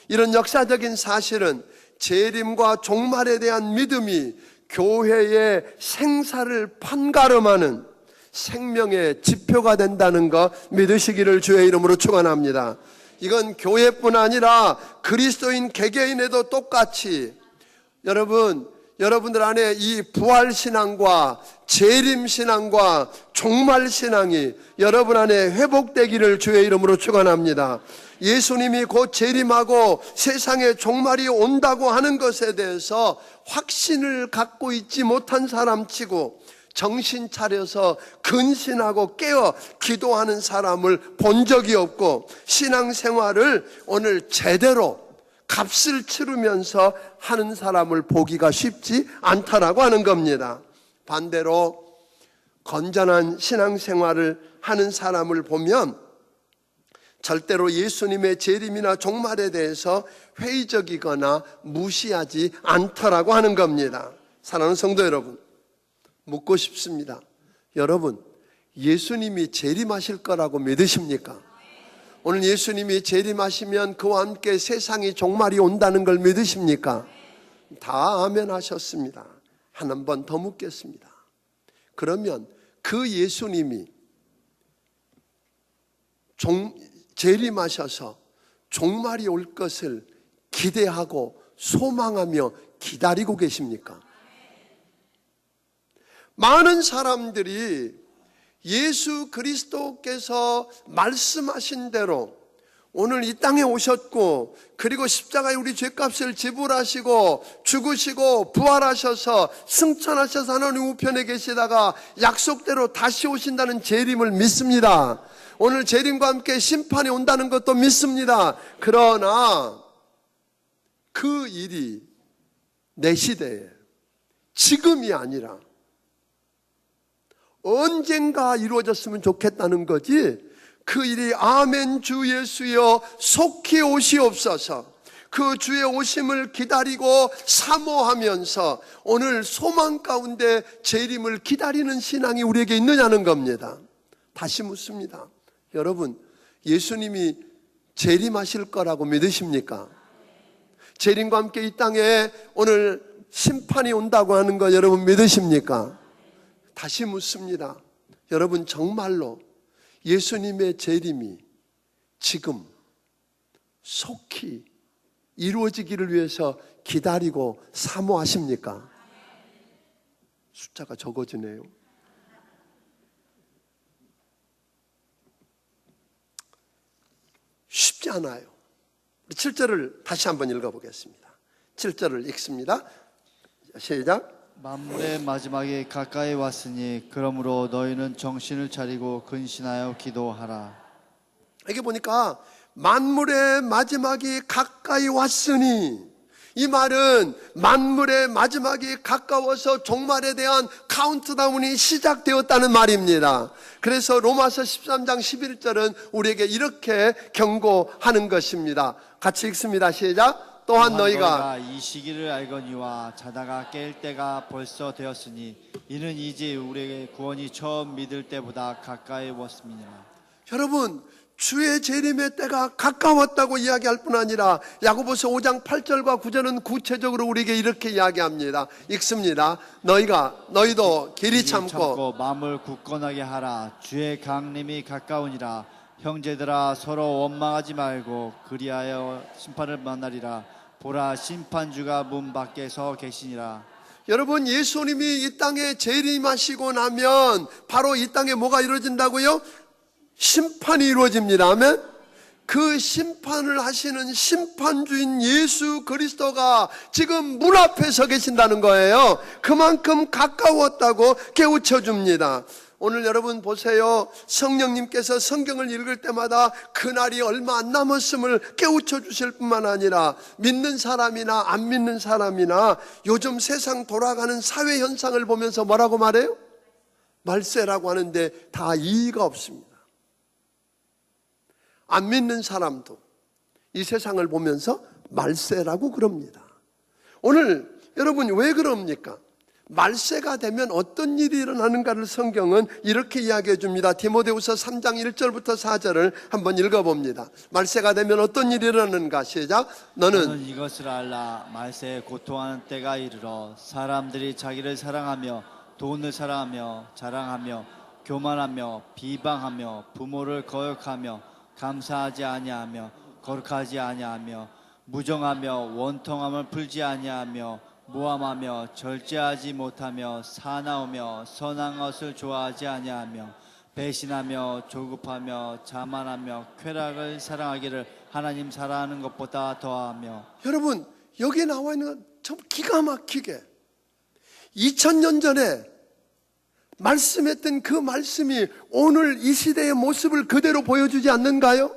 [SPEAKER 10] 이런 역사적인 사실은 재림과 종말에 대한 믿음이 교회의 생사를 판가름하는 생명의 지표가 된다는 것 믿으시기를 주의 이름으로 축원합니다. 이건 교회뿐 아니라 그리스도인 개개인에도 똑같이 여러분들 안에 이 부활신앙과 재림신앙과 종말신앙이 여러분 안에 회복되기를 주의 이름으로 축원합니다. 예수님이 곧 재림하고 세상에 종말이 온다고 하는 것에 대해서 확신을 갖고 있지 못한 사람치고 정신 차려서 근신하고 깨어 기도하는 사람을 본 적이 없고, 신앙생활을 오늘 제대로 값을 치르면서 하는 사람을 보기가 쉽지 않다라고 하는 겁니다. 반대로 건전한 신앙생활을 하는 사람을 보면 절대로 예수님의 재림이나 종말에 대해서 회의적이거나 무시하지 않더라고 하는 겁니다. 사랑하는 성도 여러분, 묻고 싶습니다. 여러분, 예수님이 재림하실 거라고 믿으십니까? 오늘 예수님이 재림하시면 그와 함께 세상이 종말이 온다는 걸 믿으십니까? 다 아멘 하셨습니다. 한 번 더 묻겠습니다. 그러면 그 예수님이 재림하셔서 종말이 올 것을 기대하고 소망하며 기다리고 계십니까? 많은 사람들이 예수 그리스도께서 말씀하신 대로 오늘 이 땅에 오셨고, 그리고 십자가에 우리 죄값을 지불하시고 죽으시고 부활하셔서 승천하셔서 하나님 우편에 계시다가 약속대로 다시 오신다는 재림을 믿습니다. 오늘 재림과 함께 심판이 온다는 것도 믿습니다. 그러나 그 일이 내 시대에 지금이 아니라 언젠가 이루어졌으면 좋겠다는 거지, 그 일이 아멘 주 예수여 속히 오시옵소서, 그 주의 오심을 기다리고 사모하면서 오늘 소망 가운데 재림을 기다리는 신앙이 우리에게 있느냐는 겁니다. 다시 묻습니다. 여러분, 예수님이 재림하실 거라고 믿으십니까? 재림과 함께 이 땅에 오늘 심판이 온다고 하는 거 여러분 믿으십니까? 다시 묻습니다. 여러분, 정말로 예수님의 재림이 지금 속히 이루어지기를 위해서 기다리고 사모하십니까? 숫자가 적어지네요. 쉽지 않아요. 7절을 다시 한번 읽어보겠습니다. 7절을 읽습니다. 시작.
[SPEAKER 9] 만물의 마지막이 가까이 왔으니 그러므로 너희는 정신을 차리고 근신하여 기도하라.
[SPEAKER 10] 여기 보니까 만물의 마지막이 가까이 왔으니, 이 말은 만물의 마지막이 가까워서 종말에 대한 카운트다운이 시작되었다는 말입니다. 그래서 로마서 13장 11절은 우리에게 이렇게 경고하는 것입니다. 같이 읽습니다. 시작. 또한 너희가
[SPEAKER 9] 이 시기를 알거니와 자다가 깰 때가 벌써 되었으니 이는 이제 우리에게 구원이 처음 믿을 때보다 가까이 왔음이니라.
[SPEAKER 10] 여러분, 주의 재림의 때가 가까웠다고 이야기할 뿐 아니라 야고보서 5장 8절과 9절은 구체적으로 우리에게 이렇게 이야기합니다. 읽습니다. 너희도 길이 참고
[SPEAKER 9] 마음을 굳건하게 하라. 주의 강림이 가까우니라. 형제들아, 서로 원망하지 말고 그리하여 심판을 만나리라. 보라, 심판주가 문 밖에 서 계시니라.
[SPEAKER 10] 여러분, 예수님이 이 땅에 재림하시고 나면 바로 이 땅에 뭐가 이루어진다고요? 심판이 이루어집니다. 아멘. 그 심판을 하시는 심판주인 예수 그리스도가 지금 문 앞에 서 계신다는 거예요. 그만큼 가까웠다고 깨우쳐 줍니다. 오늘 여러분 보세요. 성령님께서 성경을 읽을 때마다 그날이 얼마 안 남았음을 깨우쳐 주실 뿐만 아니라 믿는 사람이나 안 믿는 사람이나 요즘 세상 돌아가는 사회 현상을 보면서 뭐라고 말해요? 말세라고 하는데 다 이의가 없습니다. 안 믿는 사람도 이 세상을 보면서 말세라고 그럽니다. 오늘 여러분 왜 그럽니까? 말세가 되면 어떤 일이 일어나는가를 성경은 이렇게 이야기해 줍니다. 디모데후서 3장 1절부터 4절을 한번 읽어봅니다. 말세가 되면 어떤 일이 일어나는가? 시작. 너는
[SPEAKER 9] 이것을 알라. 말세에 고통하는 때가 이르러 사람들이 자기를 사랑하며 돈을 사랑하며 자랑하며 교만하며 비방하며 부모를 거역하며 감사하지 아니하며 거룩하지 아니하며 무정하며 원통함을 풀지 아니하며 모함하며 절제하지 못하며 사나우며 선한 것을 좋아하지 아니하며 배신하며 조급하며 자만하며 쾌락을 사랑하기를 하나님 사랑하는 것보다 더하며.
[SPEAKER 10] 여러분, 여기 나와 있는 건 참 기가 막히게 2000년 전에 말씀했던 그 말씀이 오늘 이 시대의 모습을 그대로 보여주지 않는가요?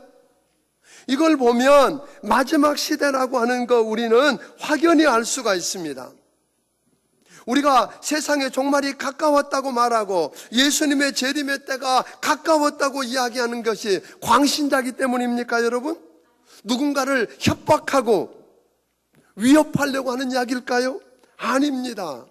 [SPEAKER 10] 이걸 보면 마지막 시대라고 하는 거 우리는 확연히 알 수가 있습니다. 우리가 세상의 종말이 가까웠다고 말하고 예수님의 재림의 때가 가까웠다고 이야기하는 것이 광신자기 때문입니까, 여러분? 누군가를 협박하고 위협하려고 하는 이야기일까요? 아닙니다.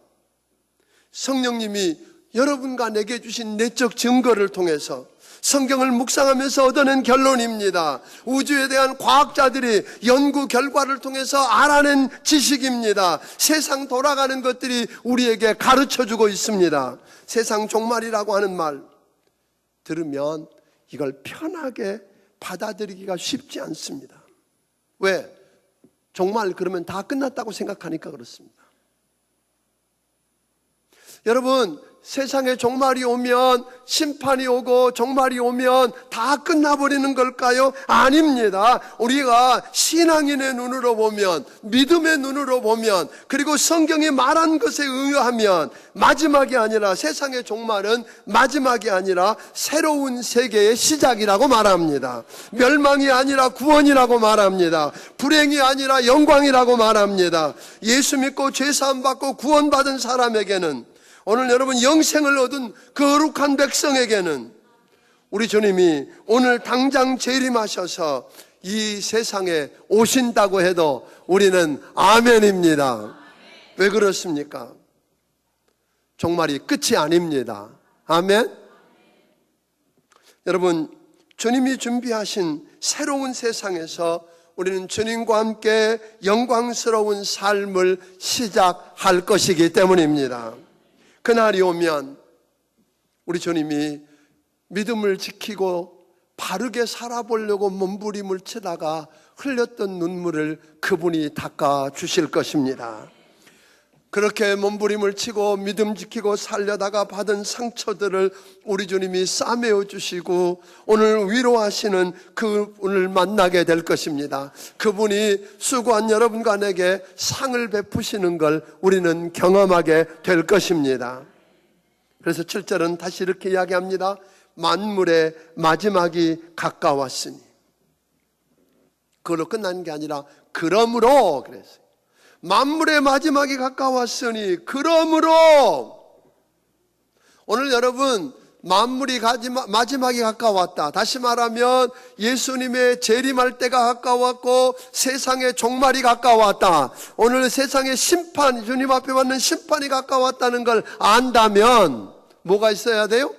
[SPEAKER 10] 성령님이 여러분과 내게 주신 내적 증거를 통해서 성경을 묵상하면서 얻어낸 결론입니다. 우주에 대한 과학자들이 연구 결과를 통해서 알아낸 지식입니다. 세상 돌아가는 것들이 우리에게 가르쳐주고 있습니다. 세상 종말이라고 하는 말 들으면 이걸 편하게 받아들이기가 쉽지 않습니다. 왜? 종말 그러면 다 끝났다고 생각하니까 그렇습니다. 여러분, 세상에 종말이 오면, 심판이 오고 종말이 오면 다 끝나버리는 걸까요? 아닙니다. 우리가 신앙인의 눈으로 보면, 믿음의 눈으로 보면, 그리고 성경이 말한 것에 의하면 마지막이 아니라, 세상의 종말은 마지막이 아니라 새로운 세계의 시작이라고 말합니다. 멸망이 아니라 구원이라고 말합니다. 불행이 아니라 영광이라고 말합니다. 예수 믿고 죄사함 받고 구원받은 사람에게는, 오늘 여러분 영생을 얻은 거룩한 백성에게는 우리 주님이 오늘 당장 재림하셔서 이 세상에 오신다고 해도 우리는 아멘입니다. 왜 그렇습니까? 종말이 끝이 아닙니다. 아멘. 여러분, 주님이 준비하신 새로운 세상에서 우리는 주님과 함께 영광스러운 삶을 시작할 것이기 때문입니다. 그날이 오면 우리 주님이 믿음을 지키고 바르게 살아보려고 몸부림을 치다가 흘렸던 눈물을 그분이 닦아주실 것입니다. 그렇게 몸부림을 치고 믿음 지키고 살려다가 받은 상처들을 우리 주님이 싸매어 주시고 오늘 위로하시는 그분을 만나게 될 것입니다. 그분이 수고한 여러분과 내게 상을 베푸시는 걸 우리는 경험하게 될 것입니다. 그래서 7절은 다시 이렇게 이야기합니다. 만물의 마지막이 가까웠으니. 그걸로 끝나는 게 아니라 그러므로 그랬어요. 만물의 마지막이 가까웠으니 그러므로. 오늘 여러분, 만물이 마지막이 가까웠다. 다시 말하면 예수님의 재림할 때가 가까웠고 세상의 종말이 가까웠다. 오늘 세상의 심판, 주님 앞에 받는 심판이 가까웠다는 걸 안다면 뭐가 있어야 돼요?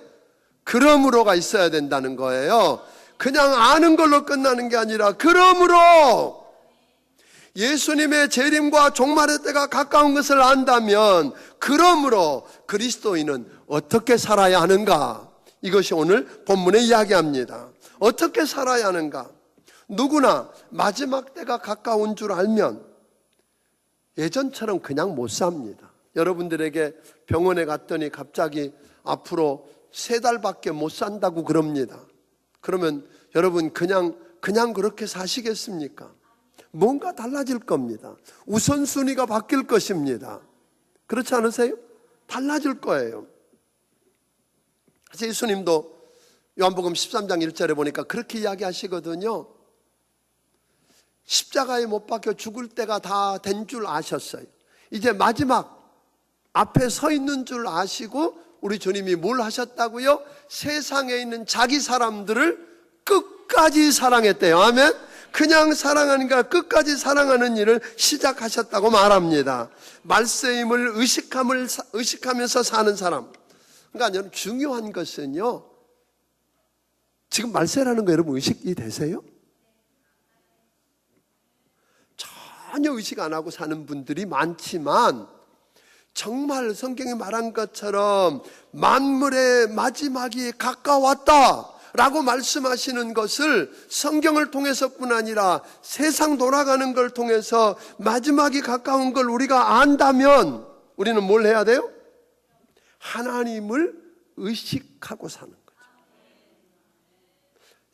[SPEAKER 10] 그러므로가 있어야 된다는 거예요. 그냥 아는 걸로 끝나는 게 아니라 그러므로. 예수님의 재림과 종말의 때가 가까운 것을 안다면 그러므로 그리스도인은 어떻게 살아야 하는가? 이것이 오늘 본문에 이야기합니다. 어떻게 살아야 하는가? 누구나 마지막 때가 가까운 줄 알면 예전처럼 그냥 못 삽니다. 여러분들에게 병원에 갔더니 갑자기 앞으로 3달밖에 못 산다고 그럽니다. 그러면 여러분 그냥 그렇게 사시겠습니까? 뭔가 달라질 겁니다. 우선순위가 바뀔 것입니다. 그렇지 않으세요? 달라질 거예요. 그래서 예수님도 요한복음 13장 1절에 보니까 그렇게 이야기하시거든요. 십자가에 못 박혀 죽을 때가 다 된 줄 아셨어요. 이제 마지막 앞에 서 있는 줄 아시고 우리 주님이 뭘 하셨다고요? 세상에 있는 자기 사람들을 끝까지 사랑했대요. 아멘. 그냥 사랑하니까 끝까지 사랑하는 일을 시작하셨다고 말합니다. 말씀을 의식하면서 사는 사람. 그러니까 여러분 중요한 것은요, 지금 말세라는 거 여러분 의식이 되세요? 전혀 의식 안 하고 사는 분들이 많지만 정말 성경이 말한 것처럼 만물의 마지막이 가까웠다 라고 말씀하시는 것을 성경을 통해서뿐 아니라 세상 돌아가는 걸 통해서 마지막이 가까운 걸 우리가 안다면 우리는 뭘 해야 돼요? 하나님을 의식하고 사는 거죠.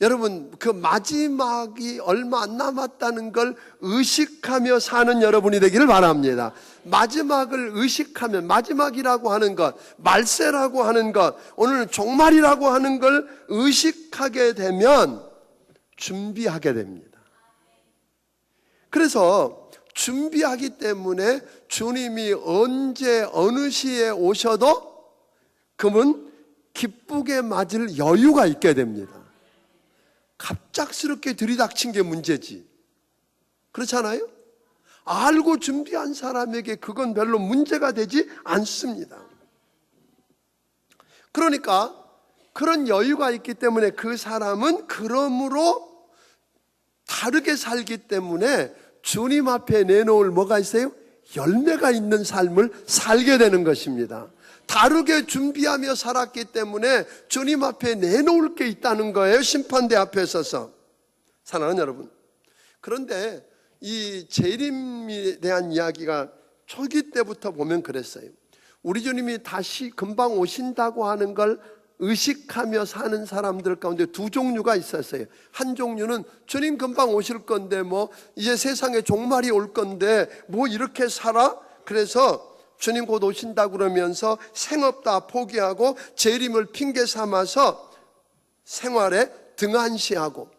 [SPEAKER 10] 여러분, 그 마지막이 얼마 안 남았다는 걸 의식하며 사는 여러분이 되기를 바랍니다. 마지막을 의식하면, 마지막이라고 하는 것, 말세라고 하는 것, 오늘 종말이라고 하는 걸 의식하게 되면 준비하게 됩니다. 그래서 준비하기 때문에 주님이 언제 어느 시에 오셔도 그분 기쁘게 맞을 여유가 있게 됩니다. 갑작스럽게 들이닥친 게 문제지. 그렇잖아요? 알고 준비한 사람에게 그건 별로 문제가 되지 않습니다. 그러니까 그런 여유가 있기 때문에 그 사람은 그러므로 다르게 살기 때문에 주님 앞에 내놓을 뭐가 있어요? 열매가 있는 삶을 살게 되는 것입니다. 다르게 준비하며 살았기 때문에 주님 앞에 내놓을 게 있다는 거예요. 심판대 앞에 서서. 사랑하는 여러분, 그런데 이 재림에 대한 이야기가 초기 때부터 보면 그랬어요. 우리 주님이 다시 금방 오신다고 하는 걸 의식하며 사는 사람들 가운데 두 종류가 있었어요. 한 종류는 주님 금방 오실 건데 뭐 이제 세상에 종말이 올 건데 뭐 이렇게 살아? 그래서 주님 곧 오신다 그러면서 생업 다 포기하고 재림을 핑계 삼아서 생활에 등한시하고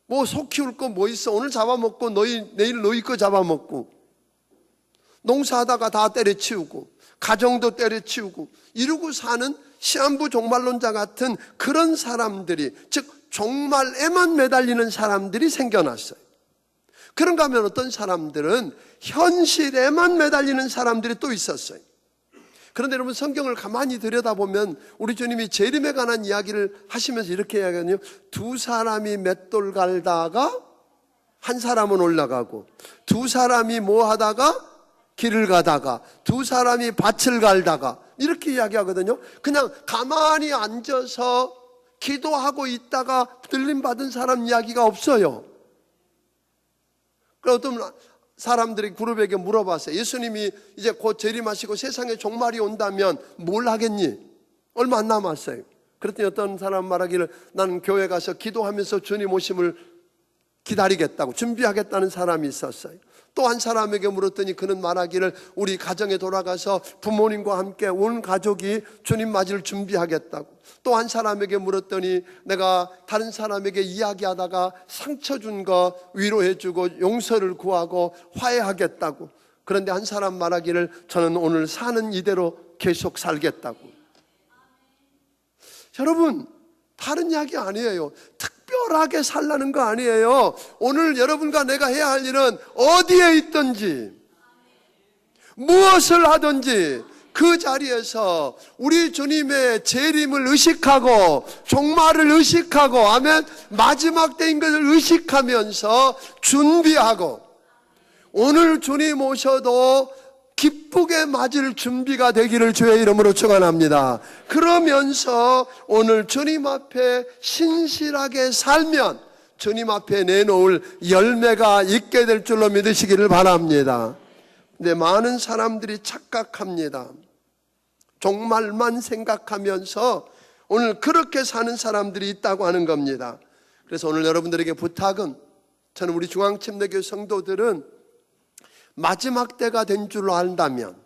[SPEAKER 10] 뭐 소 키울 거 뭐 있어? 오늘 잡아먹고 내일 너희 거 잡아먹고 농사하다가 다 때려치우고 가정도 때려치우고 이러고 사는 시한부 종말론자 같은 그런 사람들이, 즉 종말에만 매달리는 사람들이 생겨났어요. 그런가 하면 어떤 사람들은 현실에만 매달리는 사람들이 또 있었어요. 그런데 여러분 성경을 가만히 들여다보면 우리 주님이 재림에 관한 이야기를 하시면서 이렇게 이야기하거든요. 두 사람이 맷돌 갈다가 한 사람은 올라가고, 두 사람이 뭐 하다가 길을 가다가, 두 사람이 밭을 갈다가, 이렇게 이야기하거든요. 그냥 가만히 앉아서 기도하고 있다가 들림 받은 사람 이야기가 없어요. 어떤 사람들이 그룹에게 물어봤어요. 예수님이 이제 곧 재림하시고 세상에 종말이 온다면 뭘 하겠니? 얼마 안 남았어요. 그랬더니 어떤 사람 말하기를 나는 교회 가서 기도하면서 주님 오심을 기다리겠다고 준비하겠다는 사람이 있었어요. 또 한 사람에게 물었더니 그는 말하기를 우리 가정에 돌아가서 부모님과 함께 온 가족이 주님 맞이를 준비하겠다고. 또 한 사람에게 물었더니 내가 다른 사람에게 이야기하다가 상처 준 거 위로해주고 용서를 구하고 화해하겠다고. 그런데 한 사람 말하기를 저는 오늘 사는 이대로 계속 살겠다고. 여러분, 다른 이야기 아니에요. 특별하게 살라는 거 아니에요. 오늘 여러분과 내가 해야 할 일은 어디에 있든지 무엇을 하든지 그 자리에서 우리 주님의 재림을 의식하고 종말을 의식하고 아멘, 마지막 때인 것을 의식하면서 준비하고 오늘 주님 오셔도 기쁘게 맞을 준비가 되기를 주의 이름으로 축원합니다. 그러면서 오늘 주님 앞에 신실하게 살면 주님 앞에 내놓을 열매가 있게 될 줄로 믿으시기를 바랍니다. 근데 많은 사람들이 착각합니다. 종말만 생각하면서 오늘 그렇게 사는 사람들이 있다고 하는 겁니다. 그래서 오늘 여러분들에게 부탁은, 저는 우리 중앙침례교회 성도들은 마지막 때가 된 줄로 안다면,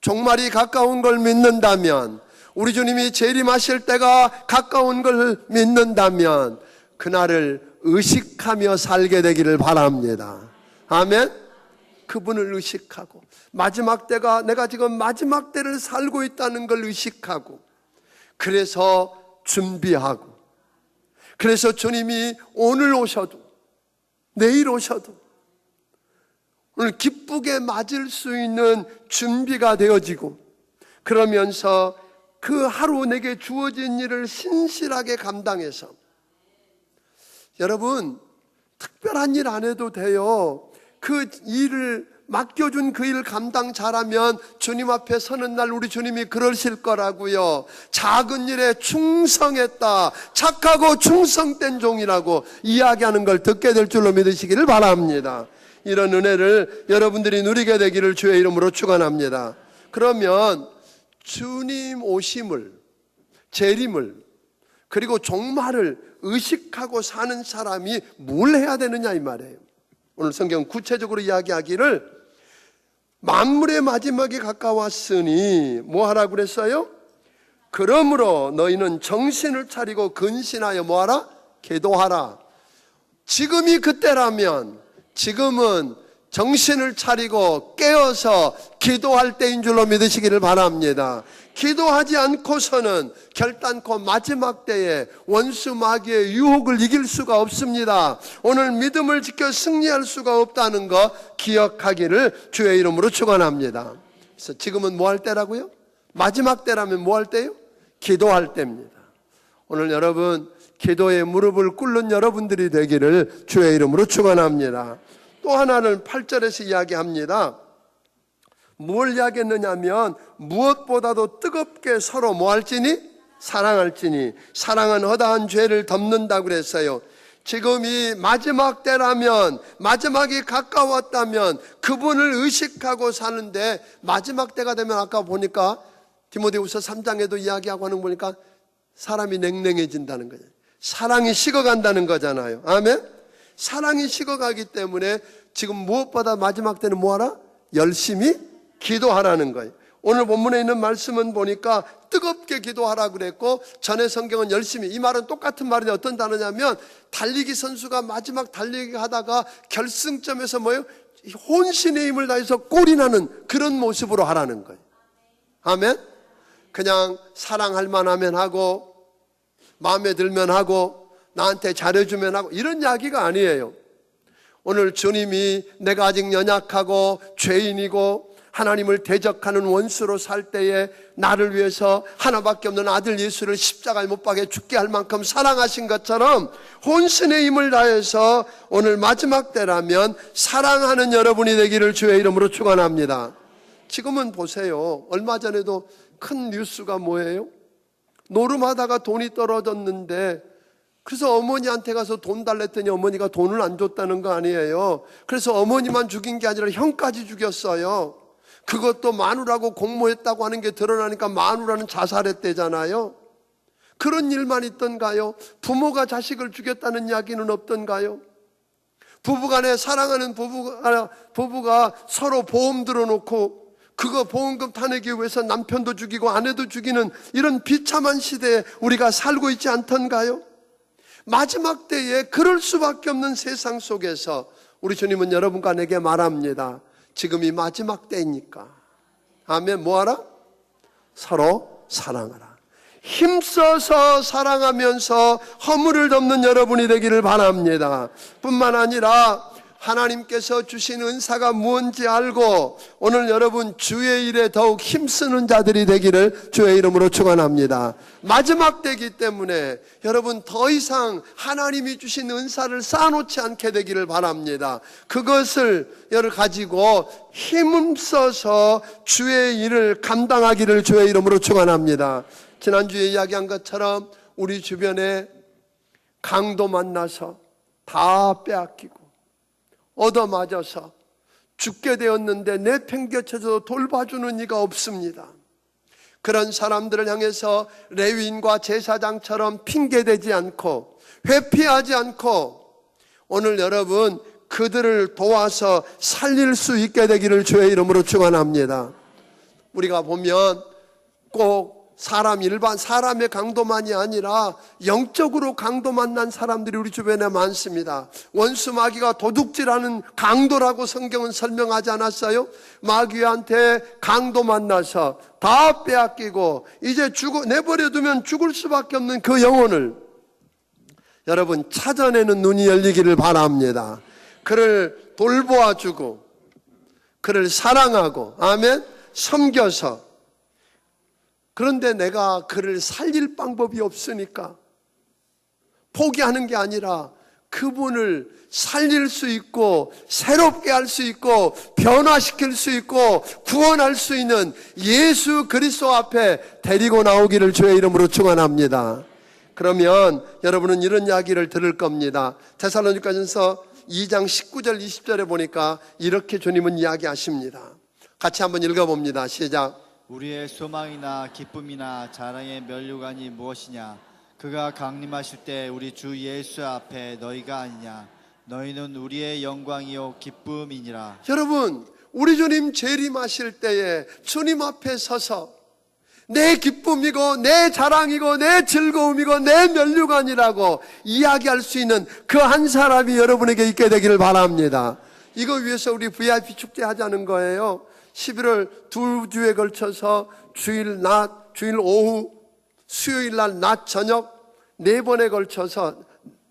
[SPEAKER 10] 종말이 가까운 걸 믿는다면, 우리 주님이 재림하실 때가 가까운 걸 믿는다면 그날을 의식하며 살게 되기를 바랍니다. 아멘. 그분을 의식하고 마지막 때가, 내가 지금 마지막 때를 살고 있다는 걸 의식하고, 그래서 준비하고, 그래서 주님이 오늘 오셔도 내일 오셔도 오늘 기쁘게 맞을 수 있는 준비가 되어지고, 그러면서 그 하루 내게 주어진 일을 신실하게 감당해서, 여러분 특별한 일 안 해도 돼요. 그 일을 맡겨준 그 일 감당 잘하면 주님 앞에 서는 날 우리 주님이 그러실 거라고요. 작은 일에 충성했다, 착하고 충성된 종이라고 이야기하는 걸 듣게 될 줄로 믿으시기를 바랍니다. 이런 은혜를 여러분들이 누리게 되기를 주의 이름으로 축원합니다. 그러면 주님 오심을, 재림을, 그리고 종말을 의식하고 사는 사람이 뭘 해야 되느냐 이 말이에요. 오늘 성경 구체적으로 이야기하기를 만물의 마지막이 가까웠으니 뭐 하라고 그랬어요? 그러므로 너희는 정신을 차리고 근신하여 뭐 하라? 기도하라. 지금이 그때라면 지금은 정신을 차리고 깨어서 기도할 때인 줄로 믿으시기를 바랍니다. 기도하지 않고서는 결단코 마지막 때에 원수 마귀의 유혹을 이길 수가 없습니다. 오늘 믿음을 지켜 승리할 수가 없다는 거 기억하기를 주의 이름으로 축원합니다. 그래서 지금은 뭐 할 때라고요? 마지막 때라면 뭐 할 때요? 기도할 때입니다. 오늘 여러분 기도에 무릎을 꿇는 여러분들이 되기를 주의 이름으로 축원합니다. 또 하나는 8절에서 이야기합니다. 뭘 이야기했느냐면 무엇보다도 뜨겁게 서로 뭐 할지니? 사랑할지니. 사랑은 허다한 죄를 덮는다고 그랬어요. 지금이 마지막 때라면, 마지막이 가까웠다면 그분을 의식하고 사는데, 마지막 때가 되면 아까 보니까 디모데후서 3장에도 이야기하고 하는 거 보니까 사람이 냉랭해진다는 거예요. 사랑이 식어간다는 거잖아요. 아멘. 사랑이 식어가기 때문에 지금 무엇보다 마지막 때는 뭐하라? 열심히 기도하라는 거예요. 오늘 본문에 있는 말씀은 보니까 뜨겁게 기도하라고 그랬고, 전에 성경은 열심히, 이 말은 똑같은 말인데 어떤 단어냐면 달리기 선수가 마지막 달리기 하다가 결승점에서 뭐예요? 혼신의 힘을 다해서 골이 나는 그런 모습으로 하라는 거예요. 아멘. 그냥 사랑할 만하면 하고, 마음에 들면 하고, 나한테 잘해주면 하고, 이런 이야기가 아니에요. 오늘 주님이 내가 아직 연약하고 죄인이고 하나님을 대적하는 원수로 살 때에 나를 위해서 하나밖에 없는 아들 예수를 십자가에 못 박아 죽게 할 만큼 사랑하신 것처럼 혼신의 힘을 다해서 오늘 마지막 때라면 사랑하는 여러분이 되기를 주의 이름으로 축원합니다. 지금은 보세요. 얼마 전에도 큰 뉴스가 뭐예요? 노름하다가 돈이 떨어졌는데 그래서 어머니한테 가서 돈 달랬더니 어머니가 돈을 안 줬다는 거 아니에요. 그래서 어머니만 죽인 게 아니라 형까지 죽였어요. 그것도 마누라고 공모했다고 하는 게 드러나니까 마누라는 자살했대잖아요. 그런 일만 있던가요? 부모가 자식을 죽였다는 이야기는 없던가요? 부부간에 사랑하는 부부가 서로 보험 들어놓고 그거 보험금 타내기 위해서 남편도 죽이고 아내도 죽이는 이런 비참한 시대에 우리가 살고 있지 않던가요? 마지막 때에 그럴 수밖에 없는 세상 속에서 우리 주님은 여러분과 내게 말합니다. 지금이 마지막 때이니까. 아멘. 뭐하라? 서로 사랑하라. 힘써서 사랑하면서 허물을 덮는 여러분이 되기를 바랍니다. 뿐만 아니라 하나님께서 주신 은사가 무엇인지 알고 오늘 여러분 주의 일에 더욱 힘쓰는 자들이 되기를 주의 이름으로 축원합니다. 마지막 때이기 때문에 여러분 더 이상 하나님이 주신 은사를 쌓아놓지 않게 되기를 바랍니다. 그것을 가지고 힘써서 주의 일을 감당하기를 주의 이름으로 축원합니다. 지난주에 이야기한 것처럼 우리 주변에 강도 만나서 다 빼앗기고 얻어맞아서 죽게 되었는데 내팽개쳐서 돌봐주는 이가 없습니다. 그런 사람들을 향해서 레위인과 제사장처럼 핑계대지 않고 회피하지 않고 오늘 여러분 그들을 도와서 살릴 수 있게 되기를 주의 이름으로 축원합니다. 우리가 보면 꼭 사람의 강도만이 아니라 영적으로 강도 만난 사람들이 우리 주변에 많습니다. 원수 마귀가 도둑질하는 강도라고 성경은 설명하지 않았어요? 마귀한테 강도 만나서 다 빼앗기고 이제 내버려두면 죽을 수밖에 없는 그 영혼을 여러분 찾아내는 눈이 열리기를 바랍니다. 그를 돌보아주고 그를 사랑하고 아멘 섬겨서 그런데 내가 그를 살릴 방법이 없으니까 포기하는 게 아니라 그분을 살릴 수 있고 새롭게 할 수 있고 변화시킬 수 있고 구원할 수 있는 예수 그리스도 앞에 데리고 나오기를 주의 이름으로 축원합니다. 그러면 여러분은 이런 이야기를 들을 겁니다. 데살로니가전서 2장 19절 20절에 보니까 이렇게 주님은 이야기하십니다. 같이 한번 읽어봅니다. 시작.
[SPEAKER 9] 우리의 소망이나 기쁨이나 자랑의 면류관이 무엇이냐? 그가 강림하실 때 우리 주 예수 앞에 너희가 아니냐? 너희는 우리의 영광이요 기쁨이니라.
[SPEAKER 10] 여러분, 우리 주님 재림하실 때에 주님 앞에 서서 내 기쁨이고 내 자랑이고 내 즐거움이고 내 면류관이라고 이야기할 수 있는 그 한 사람이 여러분에게 있게 되기를 바랍니다. 이거 위해서 우리 VIP 축제 하자는 거예요. 11월 2주에 걸쳐서 주일 낮, 주일 오후, 수요일 날 낮, 저녁 4번에 걸쳐서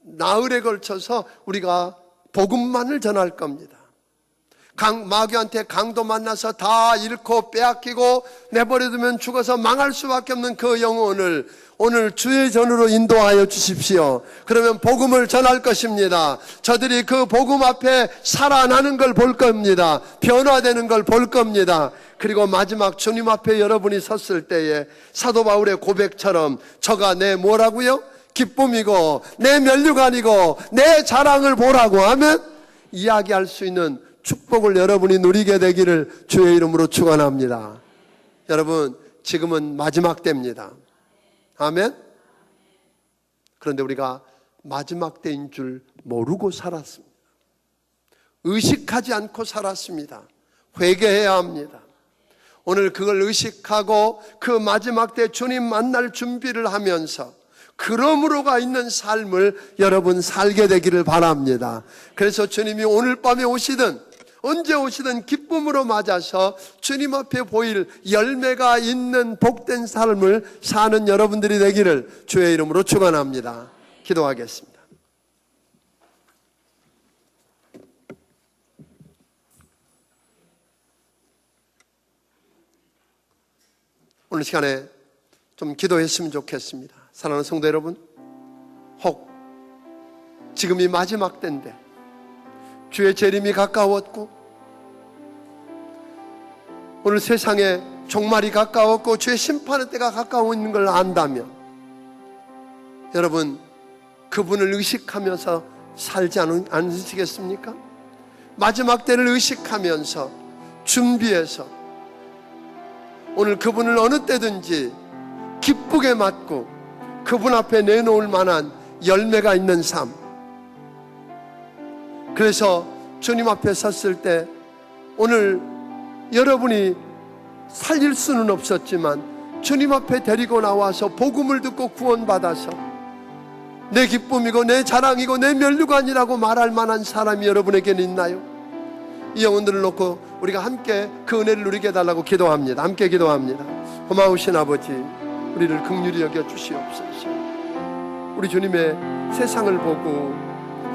[SPEAKER 10] 나흘에 걸쳐서 우리가 복음만을 전할 겁니다. 마귀한테 강도 만나서 다 잃고 빼앗기고 내버려두면 죽어서 망할 수밖에 없는 그 영혼을 오늘 주의 전으로 인도하여 주십시오. 그러면 복음을 전할 것입니다. 저들이 그 복음 앞에 살아나는 걸 볼 겁니다. 변화되는 걸 볼 겁니다. 그리고 마지막 주님 앞에 여러분이 섰을 때에 사도 바울의 고백처럼 저가 내 뭐라고요? 기쁨이고 내 면류관이고 내 자랑을 보라고 하면 이야기할 수 있는 축복을 여러분이 누리게 되기를 주의 이름으로 축원합니다. 여러분, 지금은 마지막 때입니다. 아멘. 그런데 우리가 마지막 때인 줄 모르고 살았습니다. 의식하지 않고 살았습니다. 회개해야 합니다. 오늘 그걸 의식하고 그 마지막 때 주님 만날 준비를 하면서 그러므로가 있는 삶을 여러분 살게 되기를 바랍니다. 그래서 주님이 오늘 밤에 오시든 언제 오시든 기쁨으로 맞아서 주님 앞에 보일 열매가 있는 복된 삶을 사는 여러분들이 되기를 주의 이름으로 축원합니다. 기도하겠습니다. 오늘 시간에 좀 기도했으면 좋겠습니다. 사랑하는 성도 여러분, 혹 지금이 마지막 때인데 주의 재림이 가까웠고 오늘 세상에 종말이 가까웠고 주의 심판의 때가 가까워 있는 걸 안다면 여러분 그분을 의식하면서 살지 않으시겠습니까? 마지막 때를 의식하면서 준비해서 오늘 그분을 어느 때든지 기쁘게 맞고 그분 앞에 내놓을 만한 열매가 있는 삶. 그래서 주님 앞에 섰을 때 오늘 여러분이 살릴 수는 없었지만 주님 앞에 데리고 나와서 복음을 듣고 구원받아서 내 기쁨이고 내 자랑이고 내 면류관이라고 말할 만한 사람이 여러분에게는 있나요? 이 영혼들을 놓고 우리가 함께 그 은혜를 누리게 해달라고 기도합니다. 함께 기도합니다. 고마우신 아버지, 우리를 긍휼히 여겨 주시옵소서. 우리 주님의 세상을 보고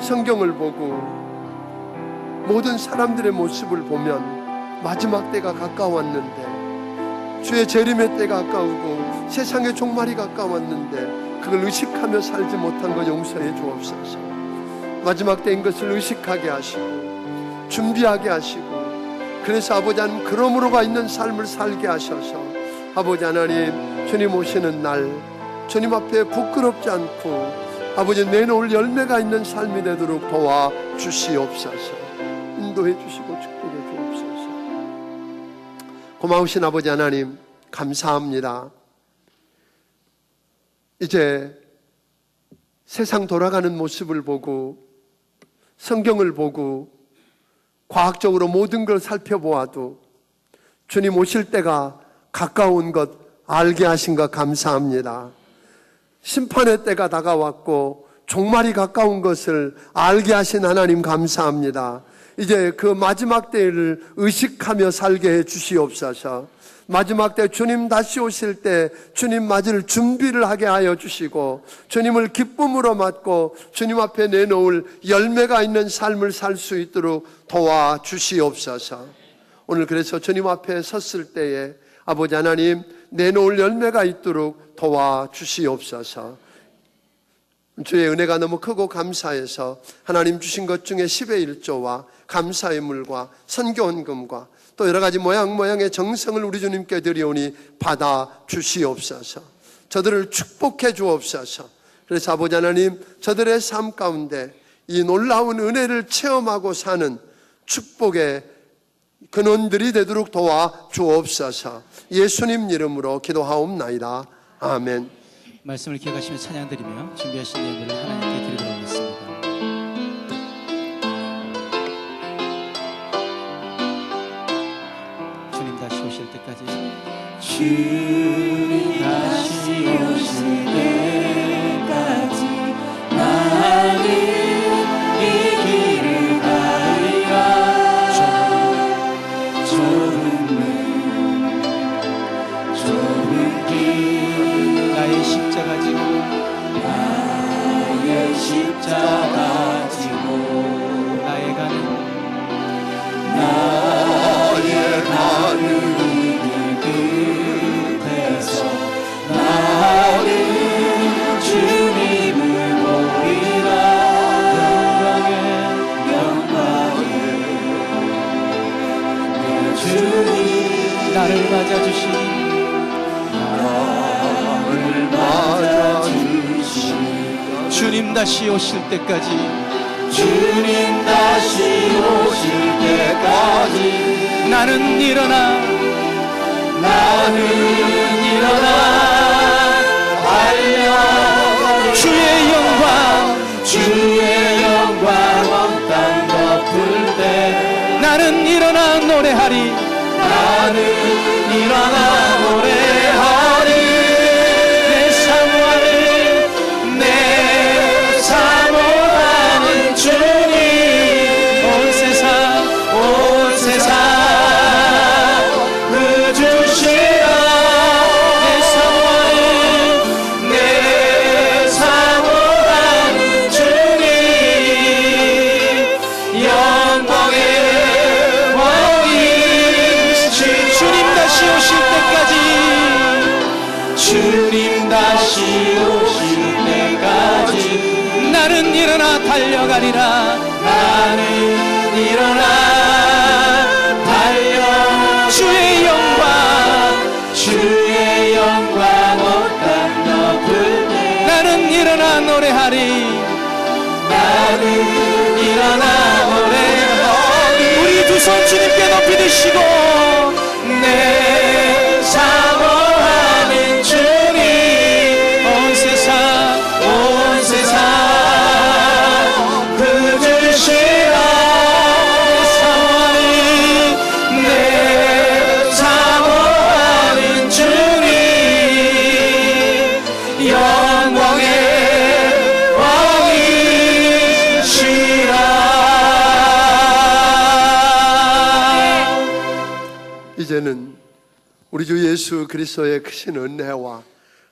[SPEAKER 10] 성경을 보고 모든 사람들의 모습을 보면 마지막 때가 가까웠는데, 주의 재림의 때가 가까우고 세상의 종말이 가까웠는데 그걸 의식하며 살지 못한 것 용서해 주옵소서. 마지막 때인 것을 의식하게 하시고 준비하게 하시고, 그래서 아버지 하나님 그러므로가 있는 삶을 살게 하셔서 아버지 하나님 주님 오시는 날 주님 앞에 부끄럽지 않고 아버지 내놓을 열매가 있는 삶이 되도록 도와 주시옵소서. 인도해 주시고 축복해 주옵소서. 고마우신 아버지 하나님 감사합니다. 이제 세상 돌아가는 모습을 보고 성경을 보고 과학적으로 모든 걸 살펴보아도 주님 오실 때가 가까운 것 알게 하신 것 감사합니다. 심판의 때가 다가왔고 종말이 가까운 것을 알게 하신 하나님 감사합니다. 이제 그 마지막 때를 의식하며 살게 해 주시옵소서. 마지막 때 주님 다시 오실 때 주님 맞을 준비를 하게 하여 주시고 주님을 기쁨으로 맞고 주님 앞에 내놓을 열매가 있는 삶을 살 수 있도록 도와 주시옵소서. 오늘 그래서 주님 앞에 섰을 때에 아버지 하나님 내놓을 열매가 있도록 도와 주시옵소서. 주의 은혜가 너무 크고 감사해서 하나님 주신 것 중에 10의 1조와 감사의 물과 선교헌금과 또 여러 가지 모양의 정성을 우리 주님께 드리오니 받아 주시옵소서. 저들을 축복해 주옵소서. 그래서 아버지 하나님 저들의 삶 가운데 이 놀라운 은혜를 체험하고 사는 축복의 근원들이 되도록 도와 주옵소서. 예수님 이름으로 기도하옵나이다. 아멘.
[SPEAKER 11] 말씀을 기억하시며 찬양드리며 준비하신 예물을 하나님께 드리도록 하겠습니다. 주님 다시 오실 때까지,
[SPEAKER 1] 주님 다시 오실 때까지 나는 이 길을 가리라. 좁은 길
[SPEAKER 11] 나의 십자가 지고
[SPEAKER 1] 나의 십자가 지고
[SPEAKER 11] 나의 가는
[SPEAKER 1] 이 끝에서 나는 주님을 보리라. 영광에 내 주님
[SPEAKER 11] 나를 맞아주시니 주님 다시 오실 때까지,
[SPEAKER 1] 주님 다시 오실 때까지
[SPEAKER 11] 나는 일어나
[SPEAKER 1] 달려 주의 영광 온 땅 덮을 때
[SPEAKER 11] 나는 일어나 노래하리.
[SPEAKER 1] 나는 일어나 노래하리. 내 사모하는 주님
[SPEAKER 11] 온 세상
[SPEAKER 1] 그 주시라. 내 사모하는 주님 영광의 왕이시.
[SPEAKER 11] 주님 다시 오실 때까지,
[SPEAKER 1] 주님 다시 오실 때까지
[SPEAKER 11] 나는 일어나 달려가리라.
[SPEAKER 1] 나는 일어나 달려
[SPEAKER 11] 주의 영광
[SPEAKER 1] 온 땅 덮을 때
[SPEAKER 11] 나는 일어나 노래하리.
[SPEAKER 3] 우리 두 손 주님께 높이 드시고 내 사모하는 주님 온 세상 그주시라 내 사모하는 주님 영광의
[SPEAKER 10] 이제는 우리 주 예수 그리스도의 크신 은혜와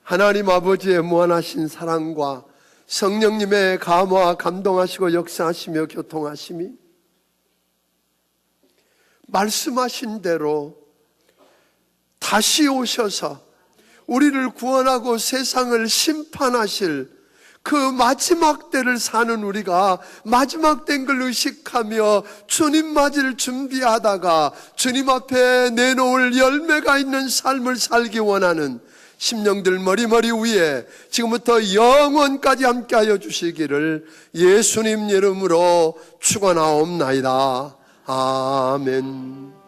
[SPEAKER 10] 하나님 아버지의 무한하신 사랑과 성령님의 감화 감동하시고 역사하시며 교통하심이 말씀하신 대로 다시 오셔서 우리를 구원하고 세상을 심판하실 그 마지막 때를 사는 우리가 마지막 된 걸 의식하며 주님 맞을 준비하다가 주님 앞에 내놓을 열매가 있는 삶을 살기 원하는 심령들 머리머리 위에 지금부터 영원까지 함께하여 주시기를 예수님 이름으로 축원하옵나이다. 아멘.